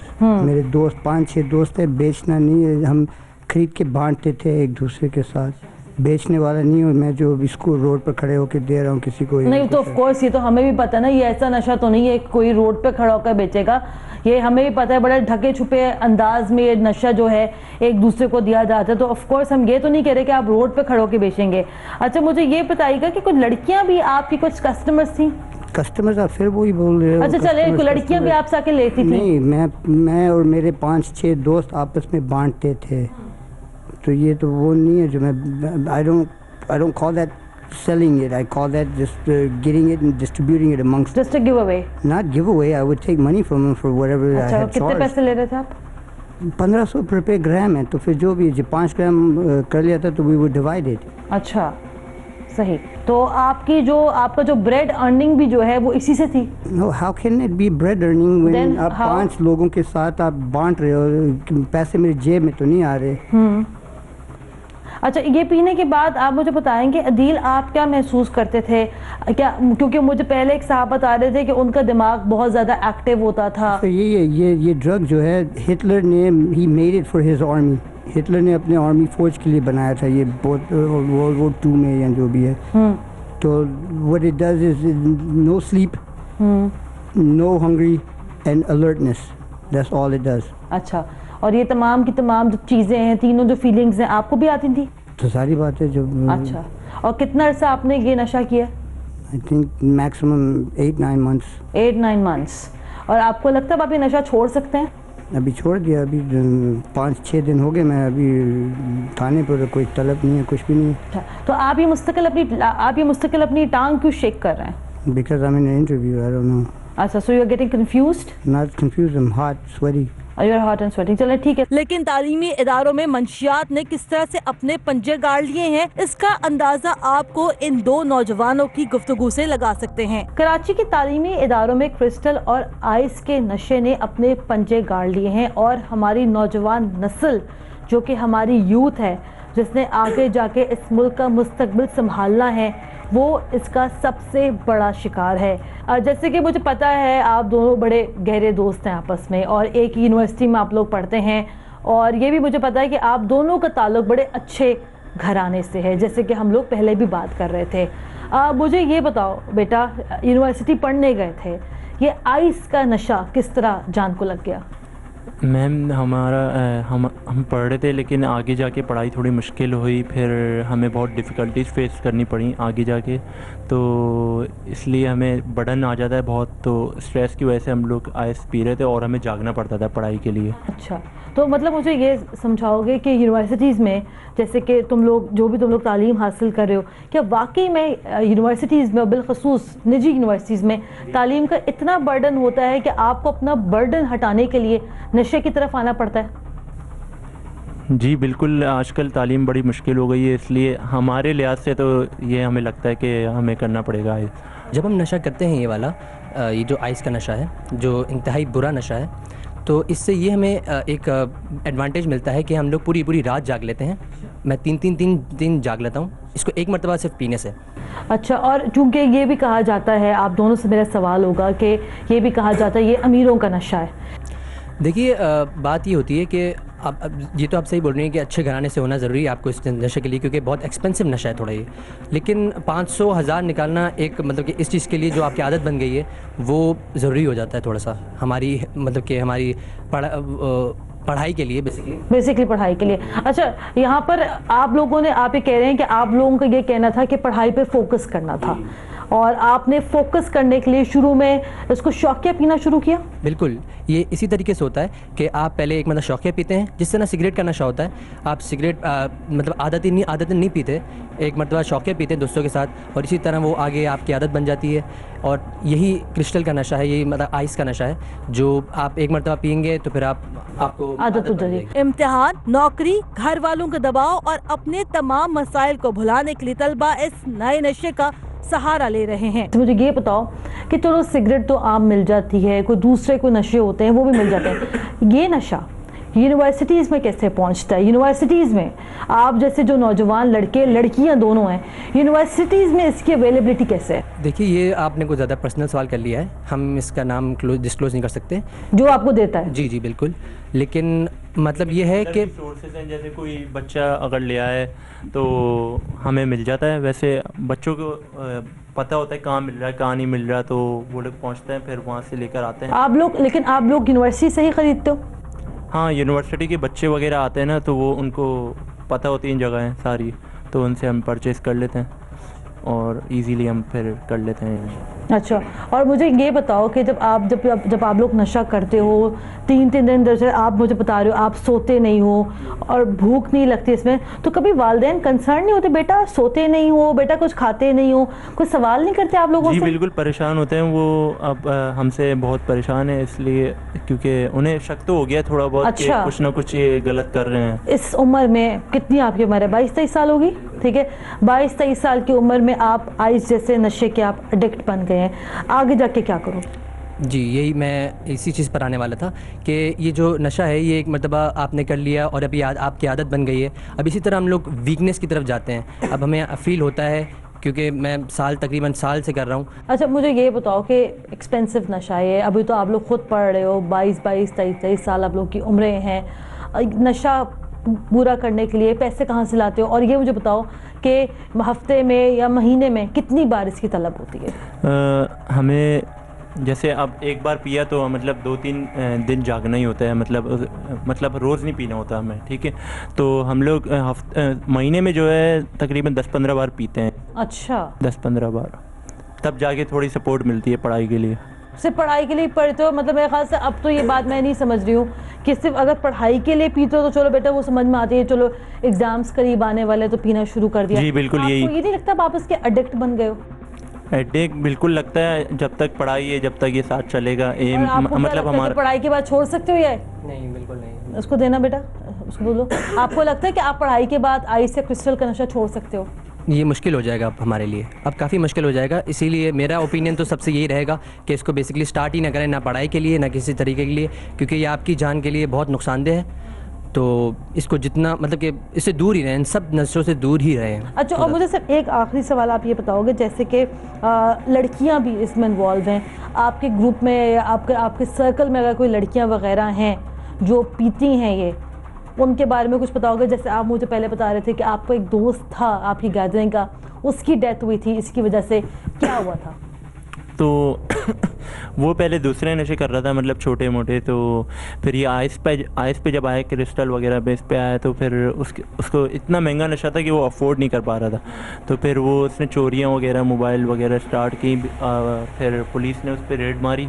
5-6 दोस्त है, बेचना नहीं है, हम खरीद के बांटते थे एक दूसरे के साथ। बेचने वाला नहीं हूँ मैं, जो इसको रोड पर खड़े होकर दे रहा हूँ किसी को। नहीं तो ऑफ कोर्स ये तो हमें भी पता ना, ये ऐसा नशा तो नहीं है कोई रोड पे खड़ा होकर बेचेगा, ये हमें भी पता है बड़े ढके छुपे अंदाज में ये नशा जो है एक दूसरे को दिया जाता है। तो ऑफ कोर्स हम ये तो नहीं कह रहे कि आप रोड पे खड़े होकर बेचेंगे। अच्छा मुझे ये बताइएगा कि कुछ लड़कियां भी आपकी कुछ कस्टमर्स थी? कस्टमर्स आप फिर वही बोल रहे हो? अच्छा चले, लड़कियां भी आपसे आके लेती थी? नहीं, मैं और मेरे 5-6 दोस्त आपस में बांटते थे, तो ये तो वो नहीं है जो मैं I don't call that selling it, I call that just getting it and distributing it amongst. Just a giveaway? Not giveaway, I would take money from them for whatever I had charged. कितने पैसे ले रहे थे आप? 1500 रुपये ग्राम है, तो फिर जो भी 5 ग्राम कर लिया था तो we would divide it. अच्छा सही, तो आपका जो ब्रेड अर्निंग भी जो है वो इसी से थी? No, how can it be bread earning when आप 5 लोगों के साथ आप बांट रहे हो, पैसे मेरी जेब में तो नहीं आ रहे। अच्छा ये पीने के बाद आप मुझे बताएंगे अदील आप क्या महसूस करते थे क्या, क्योंकि मुझे पहले एक साहब बता रहे थे कि उनका दिमाग बहुत ज़्यादा एक्टिव होता था। तो ये ड्रग जो है हिटलर ने he made it for his army, Hitler ने अपने आर्मी फौज के लिए बनाया था ये, बहुत वर्ल्ड वॉर 2 में या जो भी है। तो what it does is no sleep, no hungry and alertness, that's all it does. अच्छा, और ये तमाम की तमाम जो चीज़ें हैं, तीनों जो फीलिंग्स हैं आपको भी आती थी? तो सारी बात है जो। अच्छा, और कितना अर्सा आपने ये नशा किया? I think maximum 8-9 months. 8-9 months. और आपको लगता है आप ये नशा छोड़ सकते हैं? अभी छोड़ दिया, अभी 5-6 दिन हो गए, मैं अभी थाने पर कोई तलब नहीं है, कुछ भी नहीं है। तो आप ये मुस्तकिल अपनी टांग क्यों शेक कर रहे हैं? Because I am in interview, I don't know. अच्छा, so you are getting confused? Not confused, I am hot sweaty. Hot and sweating, चलो ठीक है। लेकिन तालीमी इदारों में मंशियात ने किस तरह से अपने पंजे गाड़ लिए हैं, इसका अंदाजा आपको इन 2 नौजवानों की गुफ्तगू से लगा सकते हैं। कराची के तालीमी इदारों में क्रिस्टल और आइस के नशे ने अपने पंजे गाड़ लिए हैं और हमारी नौजवान नस्ल जो कि हमारी यूथ है, जिसने आगे जाके इस मुल्क का मुस्तकबिल संभालना है, वो इसका सबसे बड़ा शिकार है। जैसे कि मुझे पता है आप दोनों बड़े गहरे दोस्त हैं आपस में और एक ही यूनिवर्सिटी में आप लोग पढ़ते हैं, और ये भी मुझे पता है कि आप दोनों का ताल्लुक बड़े अच्छे घराने से है, जैसे कि हम लोग पहले भी बात कर रहे थे। मुझे ये बताओ बेटा, यूनिवर्सिटी पढ़ने गए थे, ये आइस का नशा किस तरह जान को लग गया? मैम हम पढ़ रहे थे, लेकिन आगे जाके पढ़ाई थोड़ी मुश्किल हुई, फिर हमें बहुत डिफ़िकल्टीज फेस करनी पड़ी आगे जाके, तो इसलिए हमें बर्डन आ जाता है बहुत, तो स्ट्रेस की वजह से हम लोग आइस पी रहे थे और हमें जागना पड़ता था पढ़ाई के लिए। अच्छा, तो मतलब मुझे ये समझाओगे कि यूनिवर्सिटीज़ में जैसे कि तुम लोग तालीम हासिल कर रहे हो, क्या वाकई में यूनिवर्सिटीज़ में, बिलखसूस निजी यूनिवर्सिटीज़ में तालीम का इतना बर्डन होता है कि आपको अपना बर्डन हटाने के लिए नशे की तरफ आना पड़ता है? जी बिल्कुल, आजकल तालीम बड़ी मुश्किल हो गई है, इसलिए हमारे लिहाज से तो ये हमें लगता है कि हमें करना पड़ेगा। जब हम नशा करते हैं ये वाला, ये जो आइस का नशा है, जो इंतहाई बुरा नशा है, तो इससे ये हमें एक एडवांटेज मिलता है कि हम लोग पूरी रात जाग लेते हैं। मैं 3 दिन जाग लेता हूँ इसको एक मरतबा सिर्फ पीने से। अच्छा, और चूँकि ये भी कहा जाता है, आप दोनों से मेरा सवाल होगा कि ये भी कहा जाता है ये अमीरों का नशा है। देखिए बात ये होती है कि अब ये तो आप सही बोल रही हैं कि अच्छे घराने से होना ज़रूरी है आपको इस नशे के लिए, क्योंकि बहुत एक्सपेंसिव नशा है थोड़ा ये, लेकिन 500-1000 निकालना एक मतलब कि इस चीज़ के लिए जो आपकी आदत बन गई है वो ज़रूरी हो जाता है थोड़ा सा, हमारी मतलब कि हमारी पढ़ाई के लिए बेसिकली पढ़ाई के लिए। अच्छा, यहाँ पर आप ये कह रहे हैं कि आप लोगों का ये कहना था कि पढ़ाई पे फोकस करना था, और आपने फोकस करने के लिए शुरू में इसको शौकिया पीना शुरू किया? बिल्कुल, ये इसी तरीके से होता है कि आप पहले एक मतलब शौकिया पीते हैं, जिस तरह सिगरेट का नशा होता है, आप सिगरेट मतलब आदतें नहीं पीते, एक मतलब शौकिया पीते हैं दोस्तों के साथ, और इसी तरह वो आगे आपकी आदत बन जाती है, और यही क्रिस्टल का नशा है, यही मतलब आइस का नशा है, जो आप एक मरतबा पियेंगे तो फिर आपको आदत हो जाएगी। इम्तिहान, नौकरी, घर वालों का दबाव और अपने तमाम मसाइल को भुलाने के लिए तलबा इस नए नशे का सहारा ले रहे हैं। तो मुझे ये बताओ कि चलो सिगरेट तो आम मिल जाती है, कोई दूसरे कोई नशे होते हैं वो भी मिल जाते हैं, ये नशा यूनिवर्सिटीज़ में कैसे पहुंचता है? यूनिवर्सिटीज़ में आप जैसे जो नौजवान लड़के लड़कियां दोनों हैं, यूनिवर्सिटीज़ में इसकी अवेलेबिलिटी कैसे है? देखिए, ये आपने कुछ ज़्यादा पर्सनल सवाल कर लिया है, हम इसका नाम डिस्क्लोज नहीं कर सकते। जो आपको देता है? जी जी बिल्कुल, लेकिन मतलब ये है कि सोर्सेज हैं, जैसे कोई बच्चा अगर ले आए तो हमें मिल जाता है। वैसे बच्चों को पता होता है कहाँ मिल रहा है कहाँ नहीं मिल रहा, तो वो लोग पहुँचते हैं, फिर वहाँ से लेकर आते हैं। लेकिन आप लोग यूनिवर्सिटी से ही ख़रीदते हो? हाँ, यूनिवर्सिटी के बच्चे वगैरह आते हैं ना, तो वो उनको पता होती हैं जगहें सारी, तो उनसे हम परचेज़ कर लेते हैं और इजीली हम फिर कर लेते हैं। अच्छा, और मुझे ये बताओ कि जब आप लोग नशा करते हो 3-3 दिन, जैसे आप मुझे बता रहे हो आप सोते नहीं हो और भूख नहीं लगती इसमें, तो कभी वालिदैन कंसर्न नहीं होते, बेटा सोते नहीं हो, बेटा कुछ खाते नहीं हो, कोई सवाल नहीं करते आप लोगों से? जी बिल्कुल परेशान होते हैं वो, अब हमसे बहुत परेशान है, इसलिए क्योंकि उन्हें शक तो हो गया थोड़ा बहुत। अच्छा। कि कुछ ना कुछ ये गलत कर रहे हैं। इस उम्र में कितनी आपकी उम्र है? 22-23 साल होगी, ठीक है। 22-23 साल की उम्र में आप आइस जैसे नशे के आप एडिक्ट बन गए हैं, आगे जाके क्या करो? जी, यही मैं इसी चीज़ पर आने वाला था कि ये जो नशा है ये एक मरतबा आपने कर लिया और अभी आपकी आदत बन गई है। अब इसी तरह हम लोग वीकनेस की तरफ जाते हैं। अब हमें फील होता है, क्योंकि मैं तकरीबन साल से कर रहा हूँ। अच्छा, मुझे ये बताओ कि एक्सपेंसिव नशा है, अभी तो आप लोग खुद पढ़ रहे हो, 22-23 साल आप लोग की उम्रें हैं, नशा पूरा करने के लिए पैसे कहाँ से लाते हो? और ये मुझे बताओ कि हफ्ते में या महीने में कितनी बार इसकी तलब होती है? हमें जैसे अब एक बार पिया तो मतलब 2-3 दिन जागना ही होता है, मतलब रोज़ नहीं पीना होता हमें, ठीक है। तो हम लोग महीने में जो है तकरीबन 10-15 बार पीते हैं। अच्छा, 10-15 बार, तब जाके थोड़ी सपोर्ट मिलती है पढ़ाई के लिए। सिर्फ पढ़ाई के लिए पढ़ते हो? मतलब मेरे ख्याल से अब तो ये बात मैं नहीं समझ रही हूँ कि सिर्फ अगर पढ़ाई के लिए पीते हो तो चलो बेटा वो समझ में आती है, चलो एग्जाम्स करीब आने वाले तो पीना शुरू कर दिया। जी बिल्कुल, यही। आपको ये नहीं लगता आप इसके एडिक्ट बन गए हो? एडिक्ट बिल्कुल लगता है, जब तक पढ़ाई है, जब तक ये साथ चलेगा। मतलब हमारा पढ़ाई के बाद छोड़ सकते हो? ये नहीं, बिल्कुल नहीं। उसको देना बेटा, उसको बोलो। आपको लगता है कि आप पढ़ाई के बाद आइस या क्रिस्टल का नशा छोड़ सकते हो? ये मुश्किल हो जाएगा अब हमारे लिए, अब काफ़ी मुश्किल हो जाएगा। इसीलिए मेरा ओपिनियन तो सबसे यही रहेगा कि इसको बेसिकली स्टार्ट ही ना करें, ना पढ़ाई के लिए ना किसी तरीके के लिए, क्योंकि ये आपकी जान के लिए बहुत नुकसानदेह है। तो इसको जितना मतलब कि इससे दूर ही रहें, इन सब नशों से दूर ही रहें। अच्छा, और मुझे सिर्फ एक आखिरी सवाल आप ये बताओगे, जैसे कि लड़कियां भी इसमें इन्वॉल्व हैं, आपके ग्रुप में या आपके सर्कल में अगर कोई लड़कियां वगैरह हैं जो पीती हैं, ये उनके बारे में कुछ बताओगे? जैसे आप मुझे पहले बता रहे थे कि आपका एक दोस्त था आपकी गैदरिंग का, उसकी डेथ हुई थी इसकी वजह से, क्या हुआ था? तो वो पहले दूसरे नशे कर रहा था, मतलब छोटे मोटे, तो फिर ये आइस पे जब आया, क्रिस्टल वगैरह बेस पे आया, तो फिर उसको इतना महंगा नशा था कि वो अफोर्ड नहीं कर पा रहा था। तो फिर वो उसने चोरियाँ वगैरह, मोबाइल वगैरह स्टार्ट की। फिर पुलिस ने उस पर रेड मारी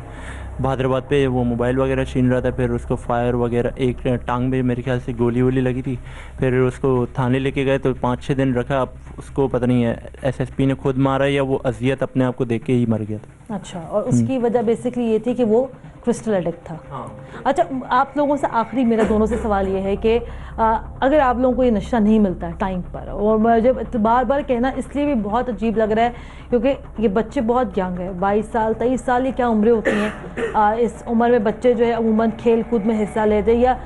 बहादुराबाद पे, वो मोबाइल वगैरह छीन रहा था। फिर उसको फायर वगैरह, एक टांग में मेरे ख्याल से गोली वोली लगी थी। फिर उसको थाने लेके गए तो 5-6 दिन रखा। अब उसको पता नहीं है एसएसपी ने खुद मारा या वो अजियत अपने आप को देख के ही मर गया था। अच्छा, और उसकी वजह बेसिकली ये थी कि वो क्रिस्टल एडिक्ट था। हाँ। अच्छा, आप लोगों से आखिरी मेरा दोनों से सवाल ये है कि अगर आप लोगों को ये नशा नहीं मिलता है टाइम पर, और मुझे बार बार कहना इसलिए भी बहुत अजीब लग रहा है क्योंकि ये बच्चे बहुत यंग है, 22 साल 23 साल, ये क्या उम्रें होती हैं। इस उम्र में बच्चे जो है अमूमन खेल कूद में हिस्सा लेते हैं, या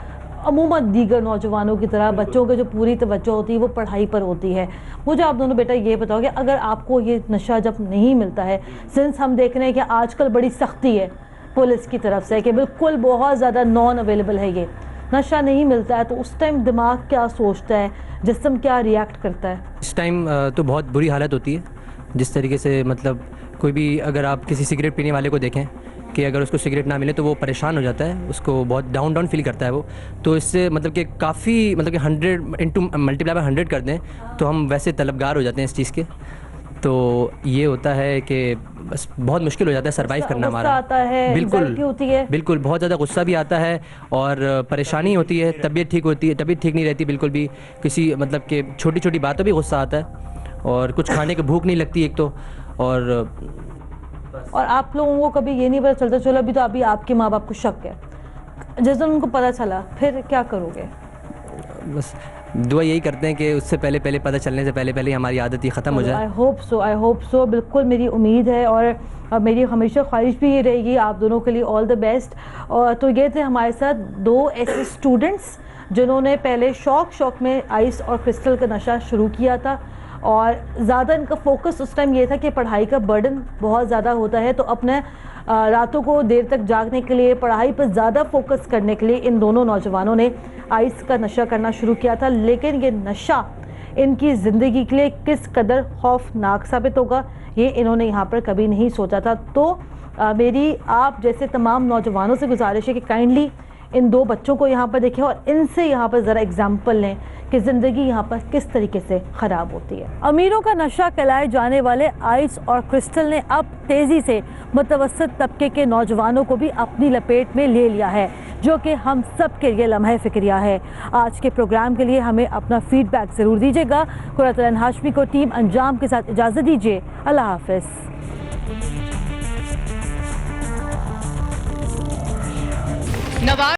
अमूमन दीगर नौजवानों की तरह बच्चों की जो पूरी तवज्जो होती है वो पढ़ाई पर होती है। मुझे आप दोनों बेटा ये बताओ कि अगर आपको ये नशा जब नहीं मिलता है, सिंस हम देख रहे हैं कि आजकल बड़ी सख्ती है पुलिस की तरफ से कि बिल्कुल बहुत ज़्यादा नॉन अवेलेबल है, ये नशा नहीं मिलता है, तो उस टाइम दिमाग क्या सोचता है, जिस्म क्या रिएक्ट करता है? इस टाइम तो बहुत बुरी हालत होती है। जिस तरीके से मतलब कोई भी, अगर आप किसी सिगरेट पीने वाले को देखें कि अगर उसको सिगरेट ना मिले तो वो परेशान हो जाता है, उसको बहुत डाउन फील करता है वो। तो इससे मतलब कि काफ़ी मतलब कि 100 इंटू मल्टीप्लाई बाय 100 कर दें तो हम वैसे तलबगार हो जाते हैं इस चीज़ के। तो ये होता है कि बस बहुत मुश्किल हो जाता है सरवाइव करना हमारा। आता है, बिल्कुल होती है, बिल्कुल बहुत ज़्यादा गुस्सा भी आता है और परेशानी होती है, तबीयत ठीक नहीं रहती बिल्कुल भी। किसी मतलब कि छोटी छोटी बातों भी गुस्सा आता है और कुछ खाने की भूख नहीं लगती एक तो। और आप लोगों को कभी ये नहीं पता चलता, चलो अभी तो अभी आपके माँ बाप को शक है, जिस दिन उनको पता चला फिर क्या करोगे? बस दुआ यही करते हैं कि उससे पहले पता चलने से पहले हमारी आदत ये ख़त्म हो जाए। आई होप सो बिल्कुल मेरी उम्मीद है और मेरी हमेशा ख्वाहिश भी ये रहेगी आप दोनों के लिए ऑल द बेस्ट। और तो ये थे हमारे साथ 2 ऐसे स्टूडेंट्स जिन्होंने पहले शौक में आइस और क्रिस्टल का नशा शुरू किया था और ज़्यादा इनका फोकस उस टाइम ये था कि पढ़ाई का बर्डन बहुत ज़्यादा होता है, तो अपने रातों को देर तक जागने के लिए, पढ़ाई पर ज़्यादा फोकस करने के लिए इन दोनों नौजवानों ने आइस का नशा करना शुरू किया था। लेकिन ये नशा इनकी ज़िंदगी के लिए किस कदर खौफनाक साबित होगा ये इन्होंने यहाँ पर कभी नहीं सोचा था। तो मेरी आप जैसे तमाम नौजवानों से गुजारिश है कि काइंडली इन 2 बच्चों को यहाँ पर देखें और इनसे यहाँ पर ज़रा एग्जाम्पल लें कि ज़िंदगी यहाँ पर किस तरीके से ख़राब होती है। अमीरों का नशा कहलाए जाने वाले आइस और क्रिस्टल ने अब तेज़ी से मुतवस्सित तबके के नौजवानों को भी अपनी लपेट में ले लिया है, जो कि हम सब के लिए लम्हे फ़िक्रिया है। आज के प्रोग्राम के लिए हमें अपना फीडबैक ज़रूर दीजिएगा। कुरतुल हाशमी को टीम अंजाम के साथ इजाज़त दीजिए। अल्लाह हाफ़िज़।